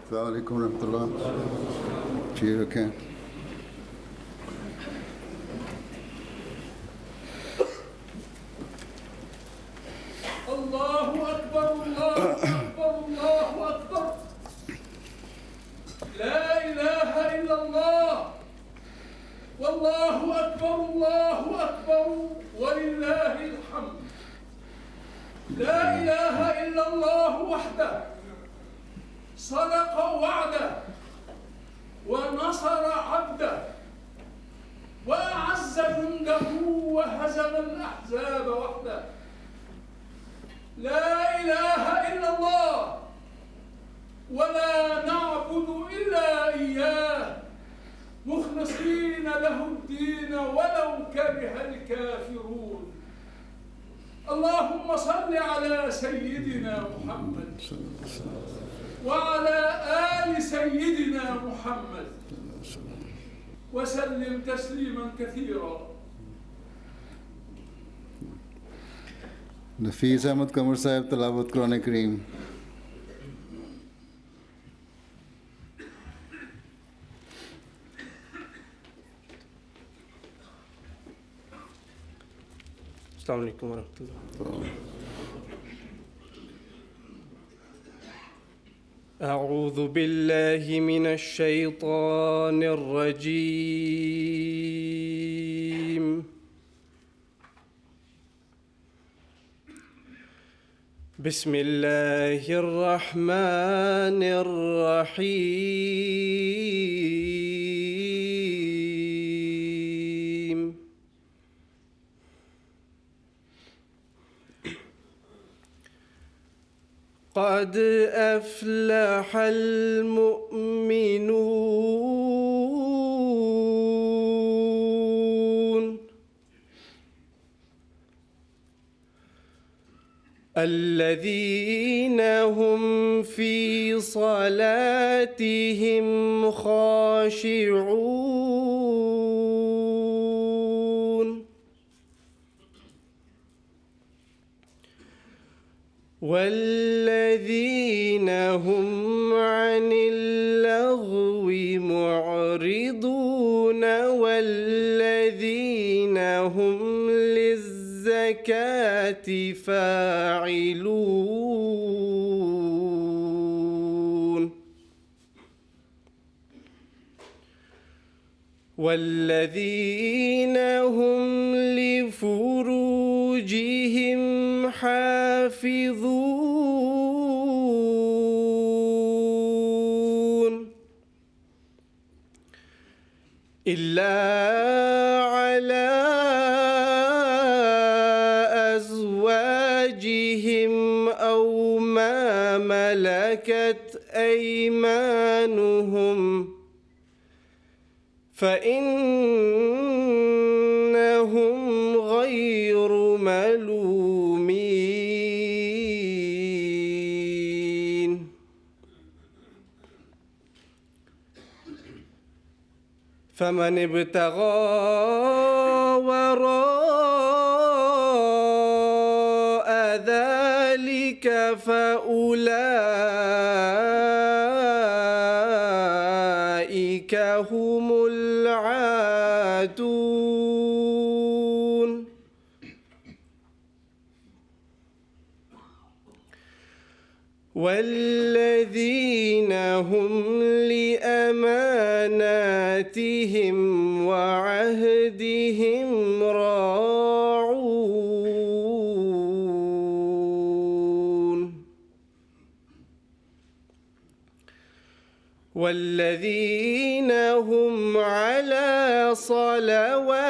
السلام عليكم ورحمة الله. جی رکھیں. الله أكبر الله أكبر الله أكبر. لا إله إلا الله. والله أكبر الله أكبر ولله الحمد. لا إله إلا الله وحده صدق وعده ونصر عبده وأعز جنده وهزم الأحزاب وحده. لا إله إلا الله ولا نعبد إلا إياه مخلصين له الدين ولو كره الكافرون. اللهم صل على سيدنا محمد وعلى آل سيدنا محمد وسلم تسليما كثيرا. نفیس احمد قمر صاحب تلاوت قرآن کریم. السلام علیکم ورحمۃ اللہ. اعوذ باللہ من الشیطان الرجیم. بسم اللہ الرحمن الرحیم. قد أفلح المؤمنون الذين هم في صلاتهم خاشعون والذين هم عن اللغو معرضون والذين هم للزكاة فاعلون والذين هم لفروجهم حافظون إلا على أزواجهم أو ما ملكت أيمانهم فإنهم غير ملومين. فمن ابتغى وراء ذلك فأولئك هم العادون. والذين هم لأماناتهم وعهدهم راعون والذين هم على صلواتهم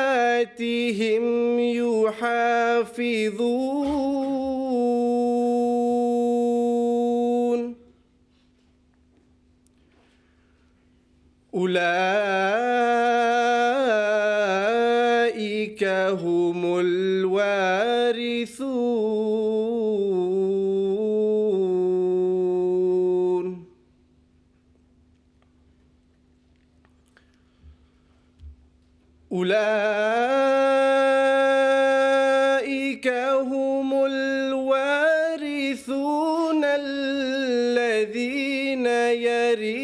يحافظون أولئك هم الوارثون. أولئك هم الوارثون الذين يرثون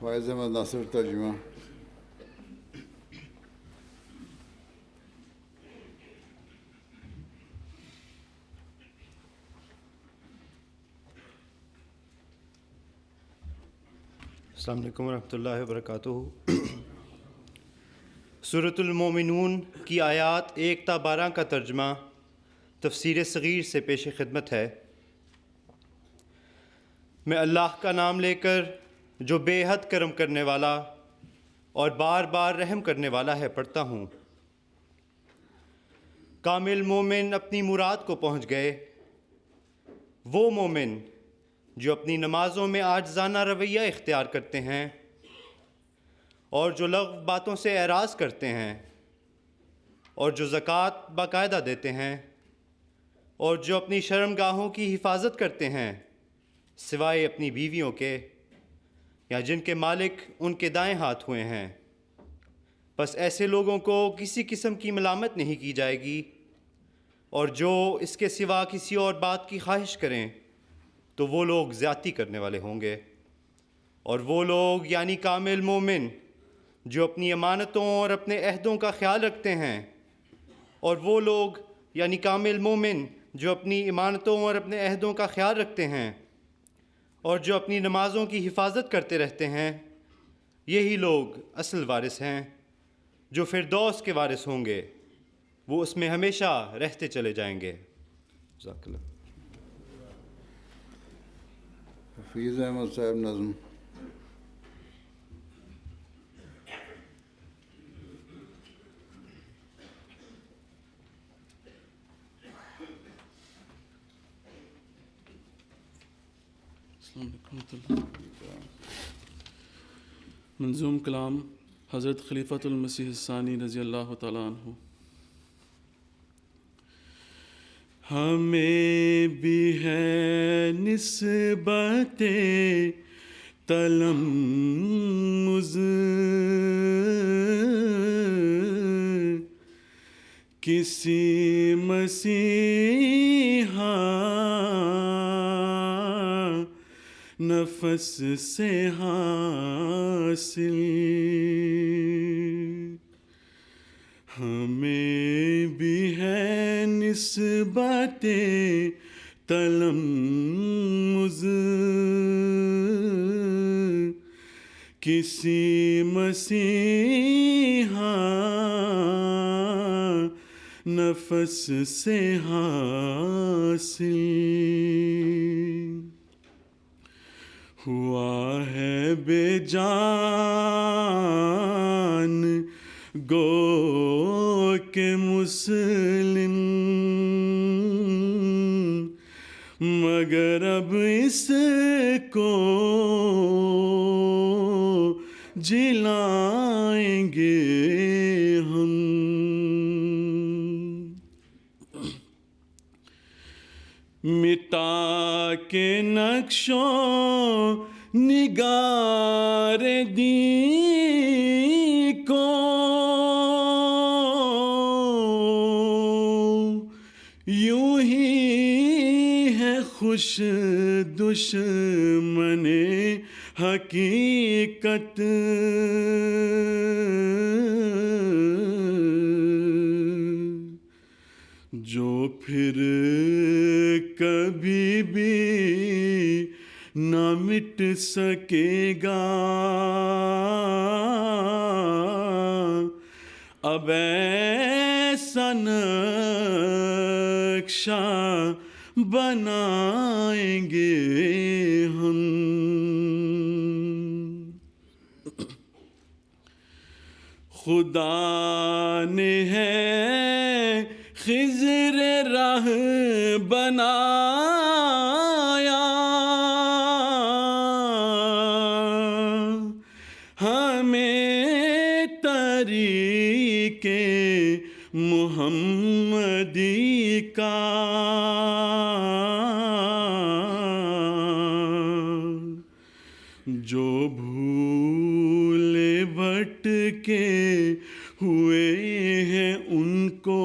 فائز احمد ناصر ترجمہ. السلام علیکم ورحمۃ اللہ وبرکاتہ. سورۃ المومنون کی آیات 1 تا 12 کا ترجمہ تفسیر صغیر سے پیش خدمت ہے. میں اللہ کا نام لے کر جو بے حد کرم کرنے والا اور بار بار رحم کرنے والا ہے پڑھتا ہوں. کامل مومن اپنی مراد کو پہنچ گئے. وہ مومن جو اپنی نمازوں میں عاجزانہ رویہ اختیار کرتے ہیں اور جو لغو باتوں سے اعراض کرتے ہیں اور جو زکوٰۃ باقاعدہ دیتے ہیں اور جو اپنی شرمگاہوں کی حفاظت کرتے ہیں سوائے اپنی بیویوں کے یا جن کے مالک ان کے دائیں ہاتھ ہوئے ہیں. بس ایسے لوگوں کو کسی قسم کی ملامت نہیں کی جائے گی، اور جو اس کے سوا کسی اور بات کی خواہش کریں تو وہ لوگ زیادتی کرنے والے ہوں گے. اور وہ لوگ یعنی کامل مومن جو اپنی امانتوں اور اپنے عہدوں کا خیال رکھتے ہیں، اور وہ لوگ یعنی کامل مومن جو اپنی امانتوں اور اپنے عہدوں کا خیال رکھتے ہیں اور جو اپنی نمازوں کی حفاظت کرتے رہتے ہیں، یہی لوگ اصل وارث ہیں جو فردوس کے وارث ہوں گے. وہ اس میں ہمیشہ رہتے چلے جائیں گے. جزاک اللہ. حفیظ احمد صاحب نظم. السلام علیکم ورحمۃ اللہ. منظوم کلام حضرت خلیفۃ المسیح الثانی رضی اللہ تعالیٰ عنہ. ہمیں بھی ہے نسبت تلمذ کسی مسیحا نفس سے حاصل. ہمیں بھی ہے نسبت تلمذ کسی مسیحا نفس سے حاصل. ہوا ہے بے جان گو کہ مسلم، مگر اب اس کو جلائیں گے ہم. مٹا کے نقشوں نگار دی کو یوں ہی ہے خوش دشمن حقیقت. جو پھر کبھی بھی نہ مٹ سکے گا اب ایسا نقشہ بنائیں گے ہم. خدا نے ہے خضر راہ بنایا، ہمیں طریق محمدی کا. جو بھولے بھٹکے ہوئے ہیں ان کو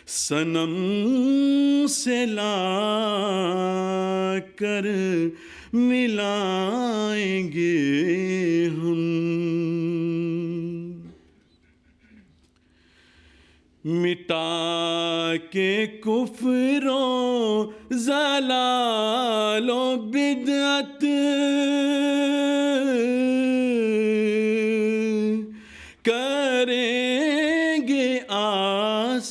صنم سے لا کر ملائیں گے ہم. مٹا کے کفر و ضلال و بدعت کریں گے آثار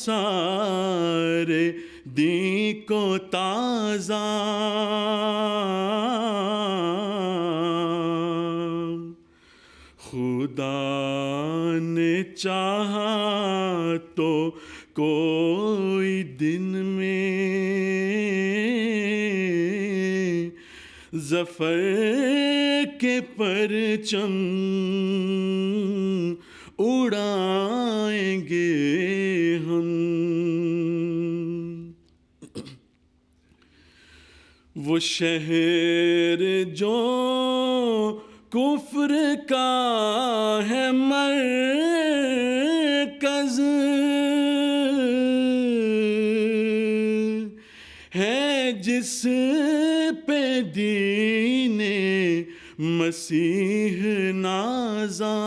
دین کو تازہ. خدا نے چاہا تو کوئی دن میں ظفر کے پرچم اڑائیں گے ہم. وہ شہر جو کفر کا ہے مرکز ہے, جس پہ دین مسیح نازاں.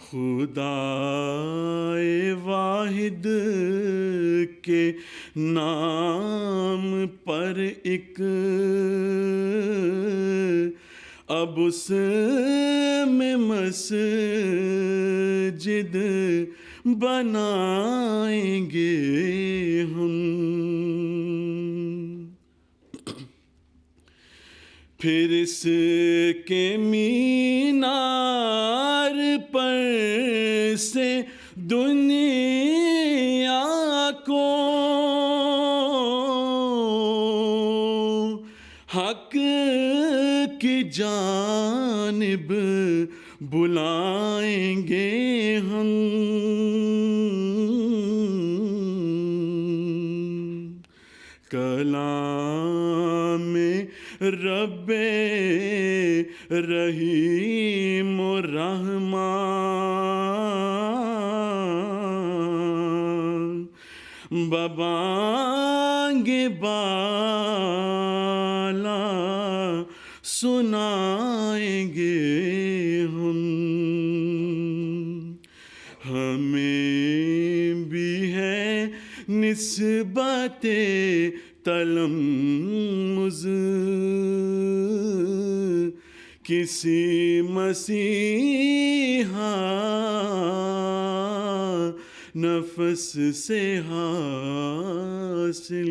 خدائے واحد کے نام پر ایک اب اس میں مسجد بنائیں گے ہم. پھر اس کے مینار پر سے دنیا کو حق کی جانب بلائیں گے ہم. کلام رب رحیم و رحمان ببانگ بالا سنائیں گے ہم. ہمیں بھی ہے نسبت تلمذ کسی مسیحا نفس سے حاصل.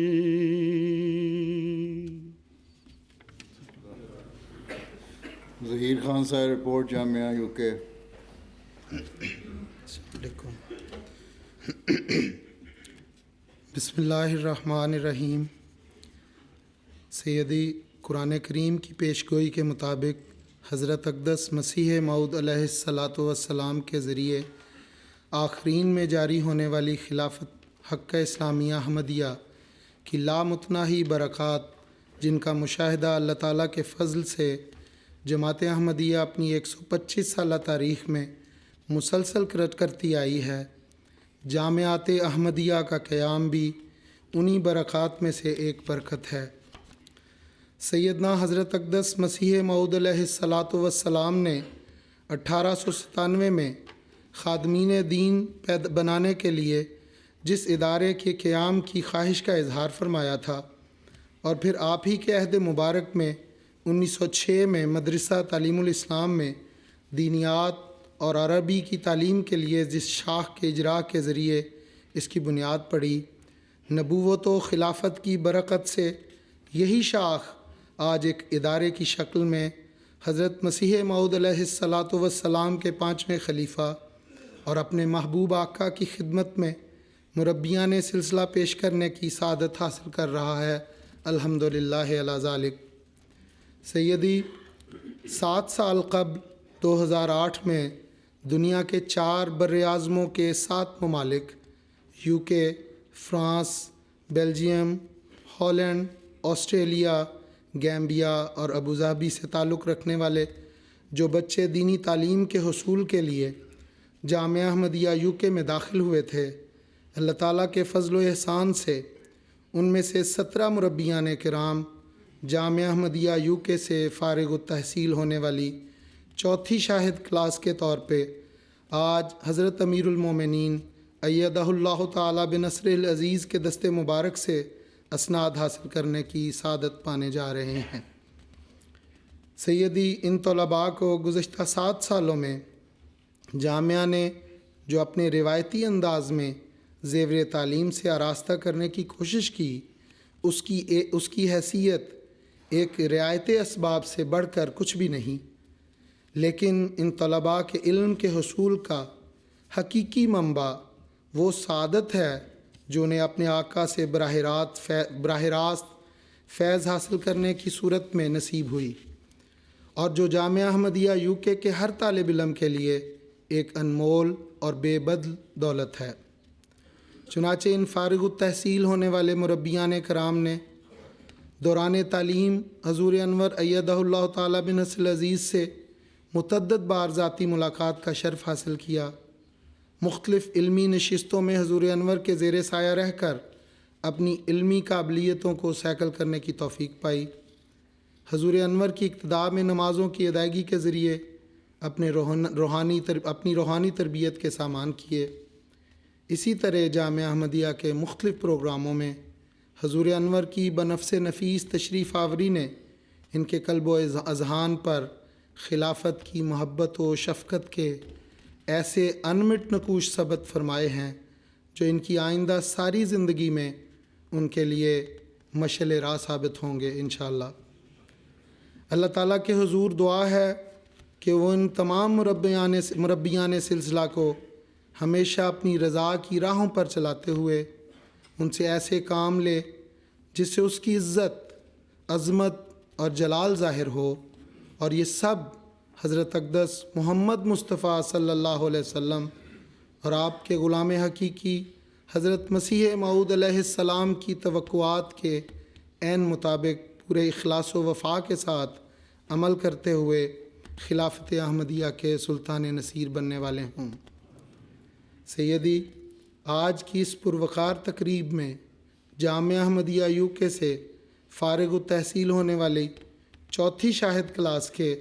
ظہیر خان صاحب رپورٹ جامعہ یو کے. بسم اللہ الرحمن الرحیم. سیدی قرآن کریم کی پیشگوئی کے مطابق حضرت اقدس مسیح موعود علیہ الصلاۃ والسلام کے ذریعے آخرین میں جاری ہونے والی خلافت حق اسلامیہ احمدیہ کی لامتناہی برکات، جن کا مشاہدہ اللہ تعالیٰ کے فضل سے جماعت احمدیہ اپنی 125 سالہ تاریخ میں مسلسل کرتی آئی ہے، جامعات احمدیہ کا قیام بھی انہی برکات میں سے ایک برکت ہے. سیدنا حضرت اقدس مسیح موعود علیہ الصلاۃ والسلام نے 1897 میں خادمین دین بنانے کے لیے جس ادارے کے قیام کی خواہش کا اظہار فرمایا تھا، اور پھر آپ ہی کے عہد مبارک میں 1906 میں مدرسہ تعلیم الاسلام میں دینیات اور عربی کی تعلیم کے لیے جس شاخ کے اجراء کے ذریعے اس کی بنیاد پڑی، نبوت و خلافت کی برکت سے یہی شاخ آج ایک ادارے کی شکل میں حضرت مسیح موعود علیہ الصلاۃ والسلام کے 5ویں خلیفہ اور اپنے محبوب آقا کی خدمت میں مربیان سلسلہ پیش کرنے کی سعادت حاصل کر رہا ہے. الحمدللہ علی ذالک. سیدی 7 سال قبل 2008 میں دنیا کے 4 براعظموں کے 7 ممالک یو کے، France, Belgium, Holland, Australia, Gambia اور ابوظہبی سے تعلق رکھنے والے جو بچے دینی تعلیم کے حصول کے لیے جامعہ احمدیہ یو کے میں داخل ہوئے تھے، اللہ تعالیٰ کے فضل و احسان سے ان میں سے 17 مربیان کرام جامعہ احمدیہ UK سے فارغ التحصیل ہونے والی چوتھی شاہد کلاس کے طور پہ آج حضرت امیر المومنین ایدہ اللہ تعالیٰ بنصر العزیز کے دست مبارک سے اسناد حاصل کرنے کی سعادت پانے جا رہے ہیں۔ سیدی، ان طلباء کو گزشتہ 7 سالوں میں جامعہ نے جو اپنے روایتی انداز میں زیور تعلیم سے آراستہ کرنے کی کوشش کی، اس کی حیثیت ایک رعایت اسباب سے بڑھ کر کچھ بھی نہیں، لیکن ان طلباء کے علم کے حصول کا حقیقی منبع وہ سعادت ہے جو انہیں اپنے آقا سے براہ راست فیض حاصل کرنے کی صورت میں نصیب ہوئی، اور جو جامعہ احمدیہ UK کے ہر طالب علم کے لیے ایک انمول اور بے بدل دولت ہے۔ چنانچہ ان فارغ التحصیل ہونے والے مربیان کرام نے دوران تعلیم حضور انور ایدہ اللہ تعالیٰ بنصر العزیز سے متعدد بار ذاتی ملاقات کا شرف حاصل کیا، مختلف علمی نشستوں میں حضور انور کے زیر سایہ رہ کر اپنی علمی قابلیتوں کو سیکل کرنے کی توفیق پائی، حضور انور کی اقتداء میں نمازوں کی ادائیگی کے ذریعے اپنی روحانی تربیت کے سامان کیے۔ اسی طرح جامعہ احمدیہ کے مختلف پروگراموں میں حضور انور کی بنفس نفیس تشریف آوری نے ان کے قلب و اذہان پر خلافت کی محبت و شفقت کے ایسے انمٹ نقوش ثبت فرمائے ہیں جو ان کی آئندہ ساری زندگی میں ان کے لیے مشعل راہ ثابت ہوں گے انشاءاللہ۔ اللہ تعالیٰ کے حضور دعا ہے کہ وہ ان تمام مربیان سلسلہ کو ہمیشہ اپنی رضا کی راہوں پر چلاتے ہوئے ان سے ایسے کام لے جس سے اس کی عزت، عظمت اور جلال ظاہر ہو، اور یہ سب حضرت اقدس محمد مصطفیٰ صلی اللہ علیہ وسلم اور آپ کے غلام حقیقی حضرت مسیح موعود علیہ السلام کی توقعات کے عین مطابق پورے اخلاص و وفا کے ساتھ عمل کرتے ہوئے خلافت احمدیہ کے سلطان نصیر بننے والے ہوں۔ سیدی، آج کی اس پروقار تقریب میں جامعہ احمدیہ UK سے فارغ التحصیل ہونے والی چوتھی شاہد کلاس کے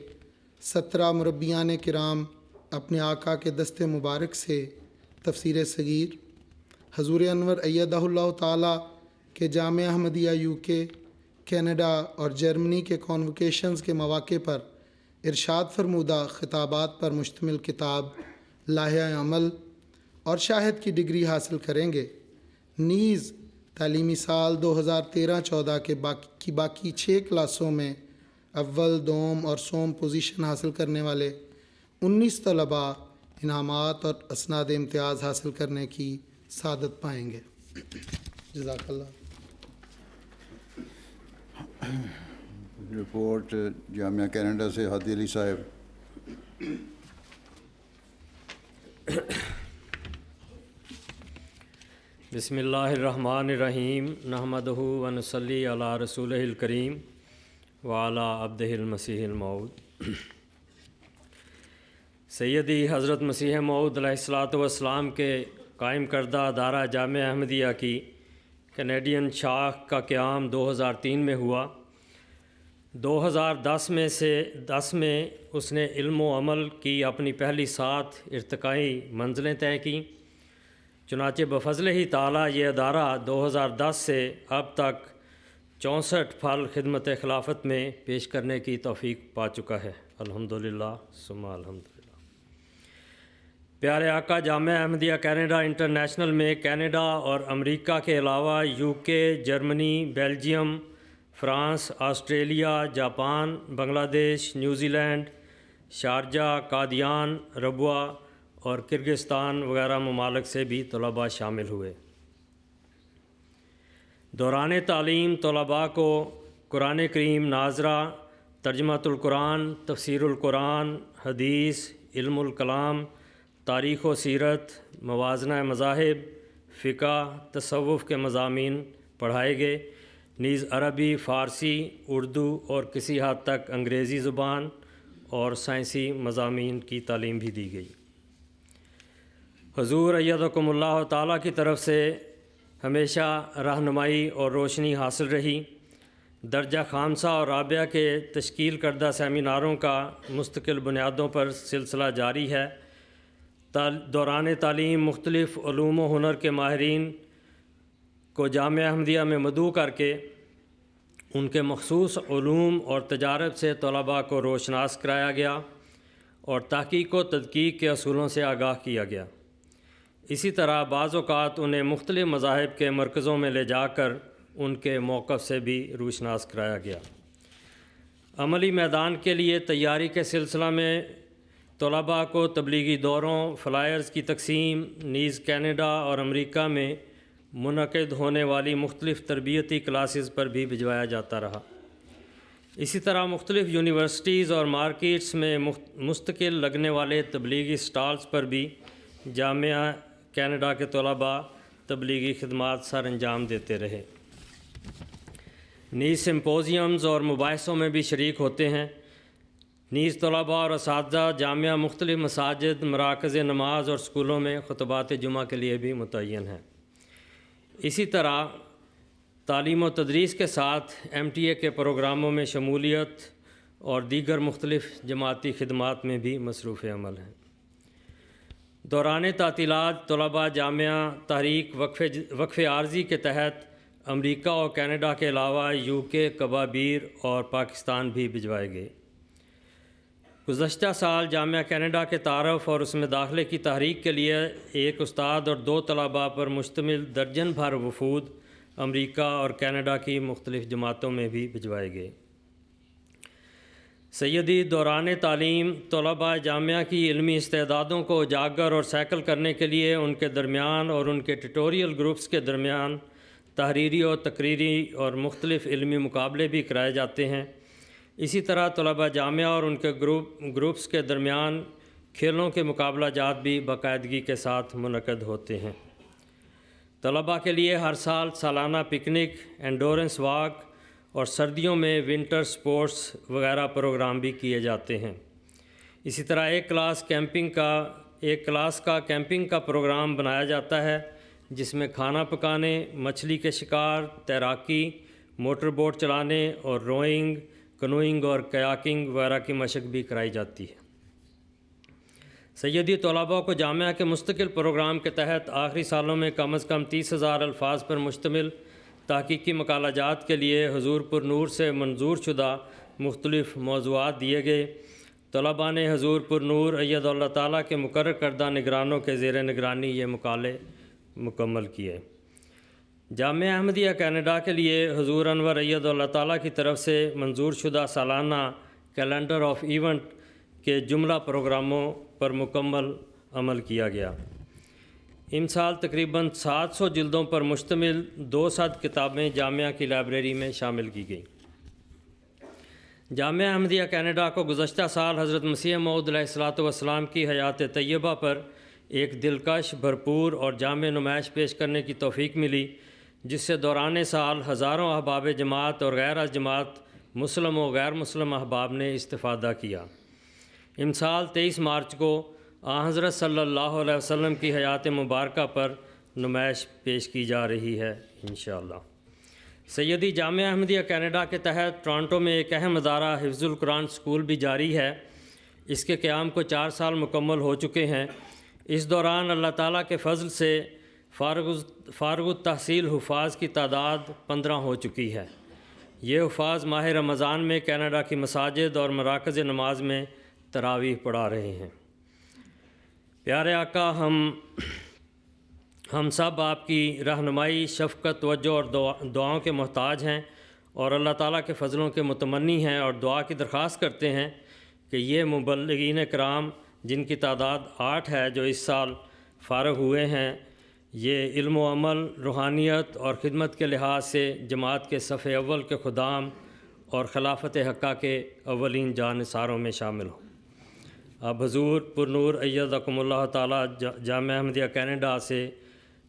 17 مربیان کرام اپنے آقا کے دست مبارک سے تفسیر صغیر، حضور انور ایدہ اللہ تعالیٰ کے جامعہ احمدیہ UK، کینیڈا اور جرمنی کے کانوکیشنز کے مواقع پر ارشاد فرمودہ خطابات پر مشتمل کتاب لائحہ عمل اور شاہد کی ڈگری حاصل کریں گے۔ نیز تعلیمی سال 2013-14 کی باقی 6 کلاسوں میں اول، دوم اور سوم پوزیشن حاصل کرنے والے 19 طلباء انعامات اور اسناد امتیاز حاصل کرنے کی سعادت پائیں گے۔ جزاک اللہ۔ رپورٹ جامعہ کینیڈا سے ہادی علی صاحب۔ بسم اللہ الرحمن الرحیم، نحمدہ ونصلی علی رسولہ الکریم وعلی عبدہ المسیح الموعود۔ سیدی، حضرت مسیح موعود علیہ السلام کے قائم کردہ ادارہ جامعہ احمدیہ کی کینیڈین شاخ کا قیام 2003 میں ہوا۔ 2010 میں اس نے علم و عمل کی اپنی پہلی 7 ارتقائی منزلیں طے کیں۔ چنانچہ بفضل ہی تعالیٰ یہ ادارہ 2010 سے اب تک 64 پھل خدمت خلافت میں پیش کرنے کی توفیق پا چکا ہے۔ الحمدللہ ثم الحمدللہ۔ پیارے آقا، جامعہ احمدیہ کینیڈا انٹرنیشنل میں کینیڈا اور امریکہ کے علاوہ UK، Germany, Belgium, France, Australia, Japan, Bangladesh, New Zealand, Sharjah, Qadian, Rabwah اور کرگستان وغیرہ ممالک سے بھی طلباء شامل ہوئے۔ دوران تعلیم طلباء کو قرآن کریم ناظرہ، ترجمۃ القرآن، تفسیر القرآن، حدیث، علم الکلام، تاریخ و سیرت، موازنہ مذاہب، فقہ، تصوف کے مضامین پڑھائے گئے۔ نیز عربی، فارسی، اردو اور کسی حد تک انگریزی زبان اور سائنسی مضامین کی تعلیم بھی دی گئی۔ حضور ایدکم اللہ تعالیٰ کی طرف سے ہمیشہ رہنمائی اور روشنی حاصل رہی۔ درجہ خامسہ اور رابعہ کے تشکیل کردہ سیمیناروں کا مستقل بنیادوں پر سلسلہ جاری ہے۔ دوران تعلیم مختلف علوم و ہنر کے ماہرین کو جامعہ احمدیہ میں مدعو کر کے ان کے مخصوص علوم اور تجارب سے طلباء کو روشناس کرایا گیا اور تحقیق و تدقیق کے اصولوں سے آگاہ کیا گیا۔ اسی طرح بعض اوقات انہیں مختلف مذاہب کے مرکزوں میں لے جا کر ان کے موقف سے بھی روشناس کرایا گیا۔ عملی میدان کے لیے تیاری کے سلسلہ میں طلباء کو تبلیغی دوروں، فلائرز کی تقسیم، نیز کینیڈا اور امریکہ میں منعقد ہونے والی مختلف تربیتی کلاسز پر بھی بھجوایا جاتا رہا۔ اسی طرح مختلف یونیورسٹیز اور مارکیٹس میں مستقل لگنے والے تبلیغی سٹالز پر بھی جامعہ کینیڈا کے طلباء تبلیغی خدمات سر انجام دیتے رہے۔ نیز سمپوزیمز اور مباحثوں میں بھی شریک ہوتے ہیں۔ نیز طلباء اور اساتذہ جامعہ مختلف مساجد، مراکز نماز اور اسکولوں میں خطبات جمعہ کے لیے بھی متعین ہیں۔ اسی طرح تعلیم و تدریس کے ساتھ MTA کے پروگراموں میں شمولیت اور دیگر مختلف جماعتی خدمات میں بھی مصروف عمل ہیں۔ دوران تعطیلات طلباء جامعہ تحریک وقف عارضی کے تحت امریکہ اور کینیڈا کے علاوہ UK، کبابیر اور پاکستان بھی بھجوائے گئے۔ گزشتہ سال جامعہ کینیڈا کے تعارف اور اس میں داخلے کی تحریک کے لیے ایک استاد اور 2 طلباء پر مشتمل درجن بھر وفود امریکہ اور کینیڈا کی مختلف جماعتوں میں بھی بھجوائے گئے۔ سیدی دوران تعلیم طلباء جامعہ کی علمی استعدادوں کو اجاگر اور سیکل کرنے کے لیے ان کے درمیان اور ان کے ٹیٹوریل گروپس کے درمیان تحریری اور تقریری اور مختلف علمی مقابلے بھی کرائے جاتے ہیں۔ اسی طرح طلباء جامعہ اور ان کے گروپس کے درمیان کھیلوں کے مقابلہ جات بھی باقاعدگی کے ساتھ منعقد ہوتے ہیں۔ طلباء کے لیے ہر سال سالانہ پکنک، انڈورنس واک اور سردیوں میں ونٹر سپورٹس وغیرہ پروگرام بھی کیے جاتے ہیں۔ اسی طرح ایک کلاس کا کیمپنگ کا پروگرام بنایا جاتا ہے، جس میں کھانا پکانے، مچھلی کے شکار، تیراکی، موٹر بوٹ چلانے اور روئنگ، کنوئنگ اور کیاکنگ وغیرہ کی مشق بھی کرائی جاتی ہے۔ سیدی طلباء کو جامعہ کے مستقل پروگرام کے تحت آخری سالوں میں کم از کم 30,000 الفاظ پر مشتمل تحقیقی مقالہ جات کے لیے حضور پر نور سے منظور شدہ مختلف موضوعات دیے گئے۔ طلباء نے حضور پر نور اید اللہ تعالیٰ کے مقرر کردہ نگرانوں کے زیر نگرانی یہ مقالے مکمل کیے۔ جامعہ احمدیہ کینیڈا کے لیے حضور انور اید اللہ تعالیٰ کی طرف سے منظور شدہ سالانہ کیلنڈر آف ایونٹ کے جملہ پروگراموں پر مکمل عمل کیا گیا۔ امسال تقریباً 700 جلدوں پر مشتمل 200 کتابیں جامعہ کی لائبریری میں شامل کی گئیں۔ جامعہ احمدیہ کینیڈا کو گزشتہ سال حضرت مسیح موعود علیہ الصلوۃ والسلام کی حیات طیبہ پر ایک دلکش، بھرپور اور جامع نمائش پیش کرنے کی توفیق ملی، جس سے دوران سال ہزاروں احباب جماعت اور غیر از جماعت مسلم و غیر مسلم احباب نے استفادہ کیا۔ امسال 23 مارچ کو حضرت صلی اللہ علیہ وسلم کی حیات مبارکہ پر نمائش پیش کی جا رہی ہے انشاءاللہ۔ سیدی جامعہ احمدیہ کینیڈا کے تحت ٹورانٹو میں ایک اہم ادارہ حفظ القرآن اسکول بھی جاری ہے۔ اس کے قیام کو 4 سال مکمل ہو چکے ہیں۔ اس دوران اللہ تعالیٰ کے فضل سے فارغ التحصیل حفاظ کی تعداد 15 ہو چکی ہے۔ یہ حفاظ ماہ رمضان میں کینیڈا کی مساجد اور مراکز نماز میں تراویح پڑھا رہے ہیں۔ پیارے آقا، ہم سب آپ کی رہنمائی، شفقت، توجہ اور دعاؤں کے محتاج ہیں اور اللہ تعالیٰ کے فضلوں کے متمنی ہیں، اور دعا کی درخواست کرتے ہیں کہ یہ مبلغین کرام جن کی تعداد 8 ہے جو اس سال فارغ ہوئے ہیں، یہ علم و عمل، روحانیت اور خدمت کے لحاظ سے جماعت کے صف اول کے خدام اور خلافت حقہ کے اولین جانثاروں میں شامل ہوں۔ اب حضور پر نور ایدکم اللہ تعالیٰ جامعہ احمدیہ کینیڈا سے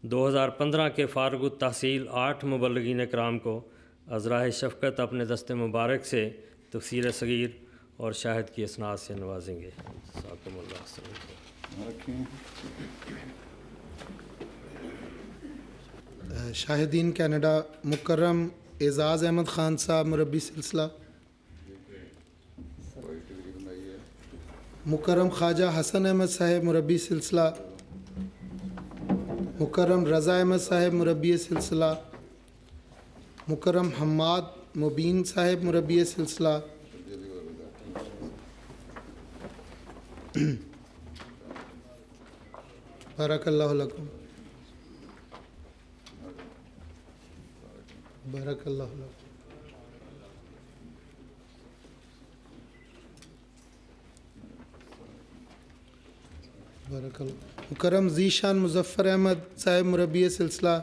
2015 کے فارغ التحصیل 8 مبلغین کرام کو عذراء شفقت اپنے دست مبارک سے تفسیر صغیر اور شاہد کی اسناد سے نوازیں گے۔ جزاکم اللہ خیر۔ شاہدین کینیڈا مکرم اعزاز احمد خان صاحب مربی سلسلہ، مکرم خواجہ حسن احمد صاحب مربی سلسلہ، مکرم رضا احمد صاحب مربی سلسلہ، مکرم حماد مبین صاحب مربی سلسلہ، بارک اللہ لکم، بارک اللہ لکم۔ بارک اللہ۔ مکرم ذیشان مظفر احمد صاحب مربی سلسلہ،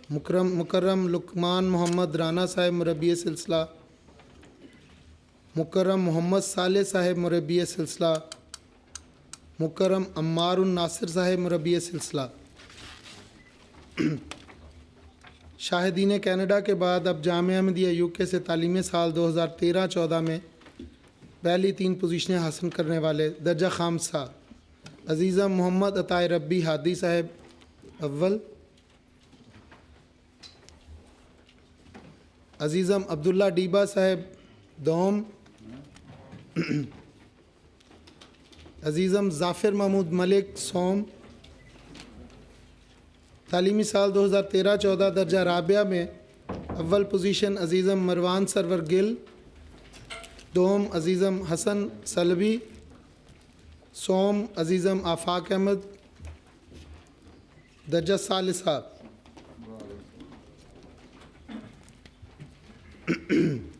مکرم لقمان محمد رانا صاحب مربی سلسلہ، مکرم محمد صالح صاحب مربی سلسلہ، مکرم عمار الناصر صاحب مربی سلسلہ۔ شاہدین کینیڈا کے بعد اب جامعہ احمدیہ یو کے سے تعلیمی سال 2013-14 میں پہلی 3 پوزیشنیں حاصل کرنے والے درجہ خامسہ عزیزم محمد عطائے ربی ہادی صاحب اول، عزیزم عبداللہ ڈیبا صاحب دوم، عزیزم ظافر محمود ملک سوم۔ تعلیمی سال 2013-14 درجہ رابعہ میں اول پوزیشن عزیزم مروان سرور گل، دوم عزیزم حسن سلبی، سوم عزیزم آفاق احمد، درجہ ثالثہ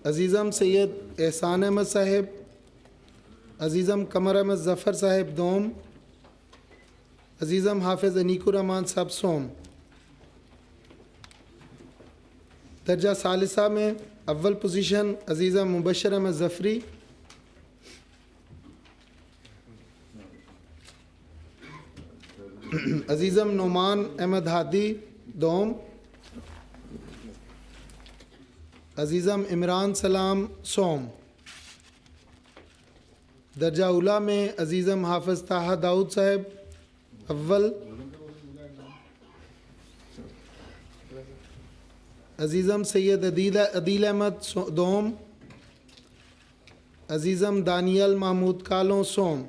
عزیزم سید احسان احمد صاحب، عزیزم قمر احمد ظفر صاحب دوم، عزیزم حافظ انیک الرحمان صاحب سوم۔ درجہ ثالثہ میں اول پوزیشن عزیزم مبشر احمد ظفری، عزیزم نعمان احمد ہادی دوم، عزیزم عمران سلام سوم۔ درجہ اولی میں عزیزم حافظ طاہا داؤد صاحب اول، عزیزم سید عدیل احمد دوم، عزیزم دانیل محمود کالوں سوم۔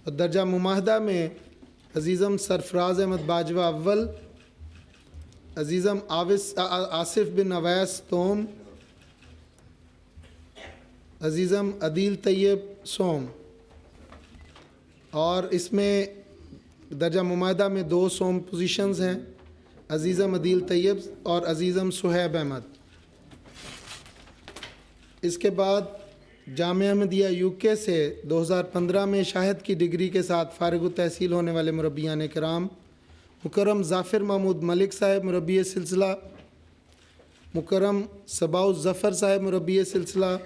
اور درجہ مماہدہ میں عزیزم سرفراز احمد باجوہ اول، عزیزم آصف بن اویس دوم، عزیزم عدیل طیب سوم۔ اور اس میں درجہ مماہدہ میں 2 سوم پوزیشنز ہیں، عزیزم عدیل طیب اور عزیزم صہیب احمد۔ اس کے بعد جامعہ احمدیہ یو کے سے 2015 میں شاہد کی ڈگری کے ساتھ فارغ التحصیل ہونے والے مربیان کرام مکرم ظافر محمود ملک صاحب مربی سلسلہ، مکرم صباح الظفر صاحب مربی سلسلہ،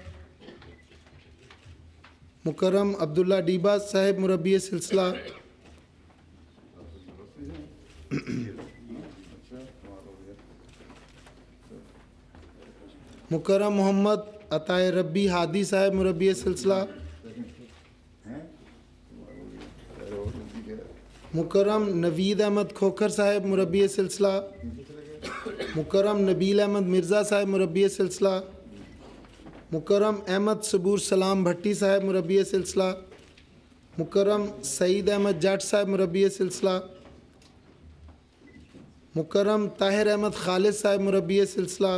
مکرم عبداللہ ڈیبا صاحب مربی سلسلہ، مکرم محمد عطائے ربی ہادی صاحب مربی سلسلہ، مکرم نوید احمد کھوکھر صاحب مربی سلسلہ، مکرم نبیل احمد مرزا صاحب مربی سلسلہ، مکرم احمد صبور سلام بھٹی صاحب مربی سلسلہ، مکرم سعید احمد جٹ صاحب مربی سلسلہ، مکرم طاہر احمد خالد صاحب مربی سلسلہ،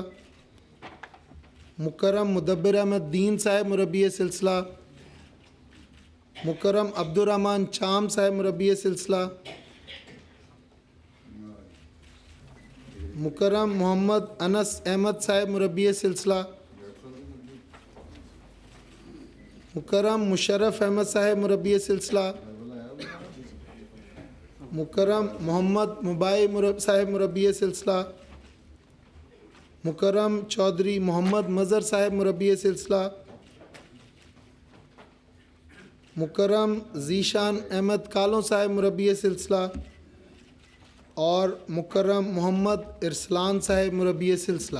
مکرم مدبر احمد دین صاحب مربی سلسلہ، مکرم عبد الرحمن چام صاحب مربی سلسلہ، مکرم محمد انس احمد صاحب مربی سلسلہ، مکرم مشرف احمد صاحب مربی سلسلہ، مکرم محمد مبائی صاحب مربی سلسلہ، مکرم چودھری محمد مظہر صاحب مربی سلسلہ، مکرم ذیشان احمد کالوں صاحب مربی سلسلہ اور مکرم محمد ارسلان صاحب مربی سلسلہ۔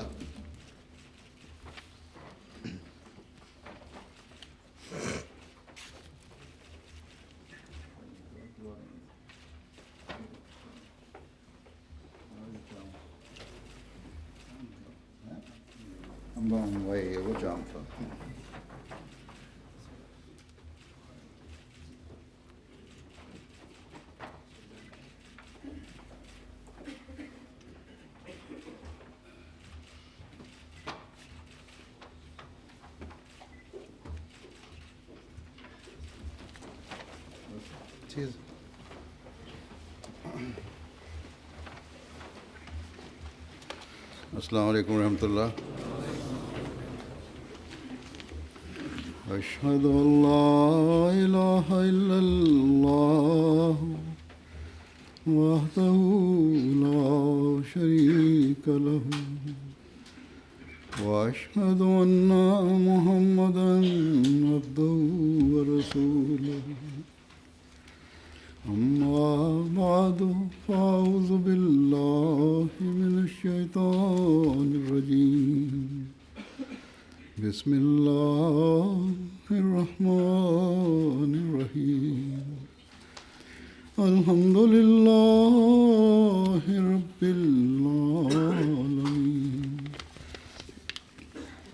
وہی وہ جام تھا. چیز السلام علیکم ورحمۃ اللہ. اشہد ان لا الہ الا اللہ وحدہ لا شریک لہ واشہد ان محمدا عبدہ ورسولہ. اما بعد فاعوذ باللہ من الشیطان الرجیم. بسم اللہ الرحمن الرحیم. الحمد للہ رب العالمین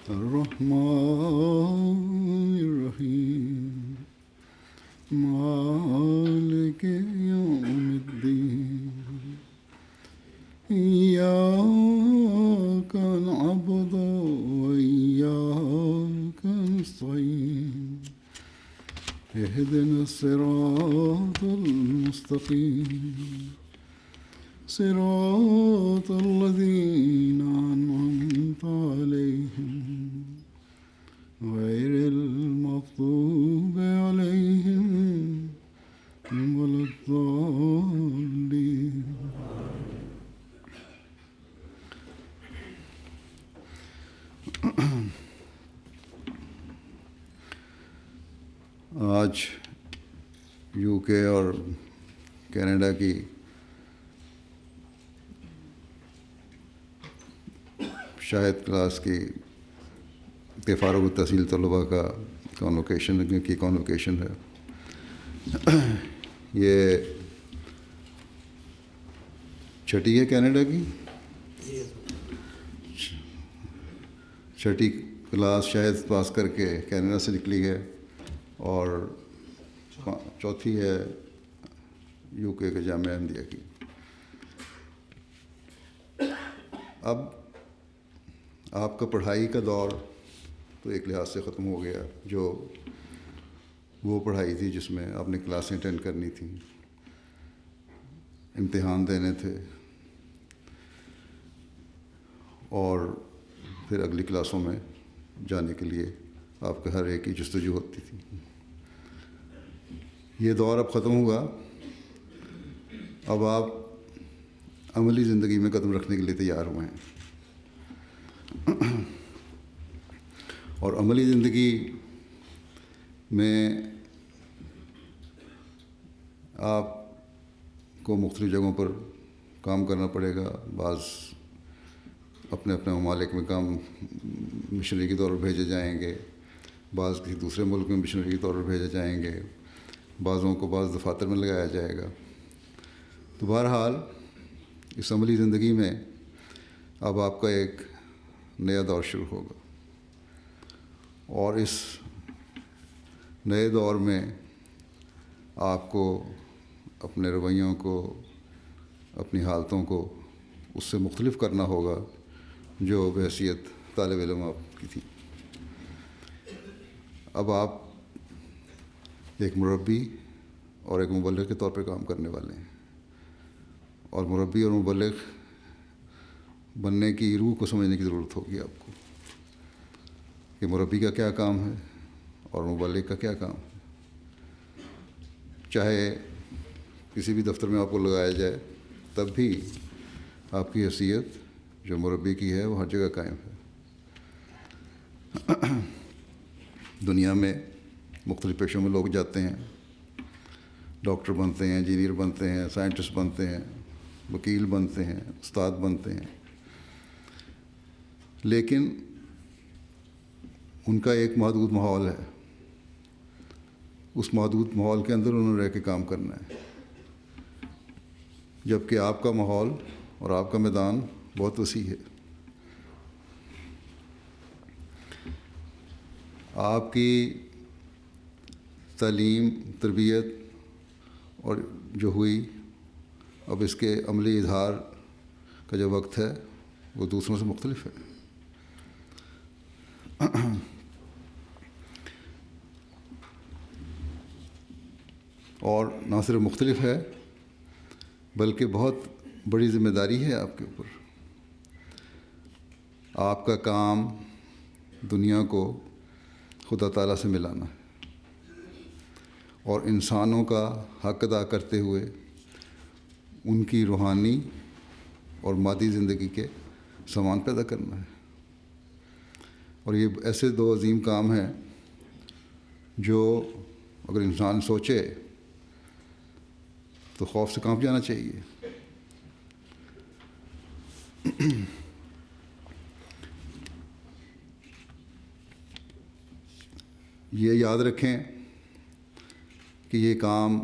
الرحمن الرحیم مالک یوم الدین. ایاک نعبد وإیاک نستعین. اهدنا الصراط المستقیم صراط الذین أنعمت علیہم غیر المغضوب علیہم ولا الضالین. آج یو کے اور کینیڈا کی شاہد کلاس کے فارغ التحصیل طلباء کا کانوکیشن ہے. یہ چھٹی ہے کینیڈا کی، چھٹی کلاس شاید پاس کر کے کینیڈا سے نکلی ہے اور چوتھی ہے یو کے جامعہ احمدیہ کی. اب آپ کا پڑھائی کا دور تو ایک لحاظ سے ختم ہو گیا، جو وہ پڑھائی تھی جس میں آپ نے کلاسیں اٹینڈ کرنی تھیں، امتحان دینے تھے اور پھر اگلی کلاسوں میں جانے کے لیے آپ کا ہر ایک کی جستجو ہوتی تھی. یہ دور اب ختم ہوا. اب آپ عملی زندگی میں قدم رکھنے کے لیے تیار ہوئے ہیں، اور عملی زندگی میں آپ کو مختلف جگہوں پر کام کرنا پڑے گا. بعض اپنے ممالک میں کام مشنری کے طور پر بھیجے جائیں گے، بعض کسی دوسرے ملک میں مشنری کے طور پر بھیجے جائیں گے، بعضوں کو بعض دفاتر میں لگایا جائے گا. تو بہرحال اس عملی زندگی میں اب آپ کا ایک نیا دور شروع ہوگا، اور اس نئے دور میں آپ کو اپنے رویوں کو، اپنی حالتوں کو اس سے مختلف کرنا ہوگا جو بحیثیت طالب علم آپ کی تھی. اب آپ ایک مربی اور ایک مبلغ کے طور پر کام کرنے والے ہیں، اور مربی اور مبلغ بننے کی روح کو سمجھنے کی ضرورت ہوگی آپ کو کہ مربی کا کیا کام ہے اور مبلغ کا کیا کام ہے. چاہے کسی بھی دفتر میں آپ کو لگایا جائے تب بھی آپ کی حیثیت جو مربی کی ہے وہ ہر جگہ قائم ہے. دنیا میں مختلف پیشوں میں لوگ جاتے ہیں، ڈاکٹر بنتے ہیں، انجینئر بنتے ہیں، سائنٹسٹ بنتے ہیں، وکیل بنتے ہیں، استاد بنتے ہیں، لیکن ان کا ایک محدود ماحول ہے. اس محدود ماحول کے اندر انہوں نے رہ کے کام کرنا ہے، جبکہ آپ کا ماحول اور آپ کا میدان بہت وسیع ہے. آپ کی تعلیم تربیت اور جو ہوئی، اب اس کے عملی اظہار کا جو وقت ہے وہ دوسروں سے مختلف ہے. اور نہ صرف مختلف ہے بلکہ بہت بڑی ذمہ داری ہے آپ کے اوپر. آپ کا کام دنیا کو خدا تعالیٰ سے ملانا ہے اور انسانوں کا حق ادا کرتے ہوئے ان کی روحانی اور مادی زندگی کے سامان پیدا کرنا ہے. اور یہ ایسے دو عظیم کام ہیں جو اگر انسان سوچے تو خوف سے کانپ جانا چاہیے. یہ یاد رکھیں کہ یہ کام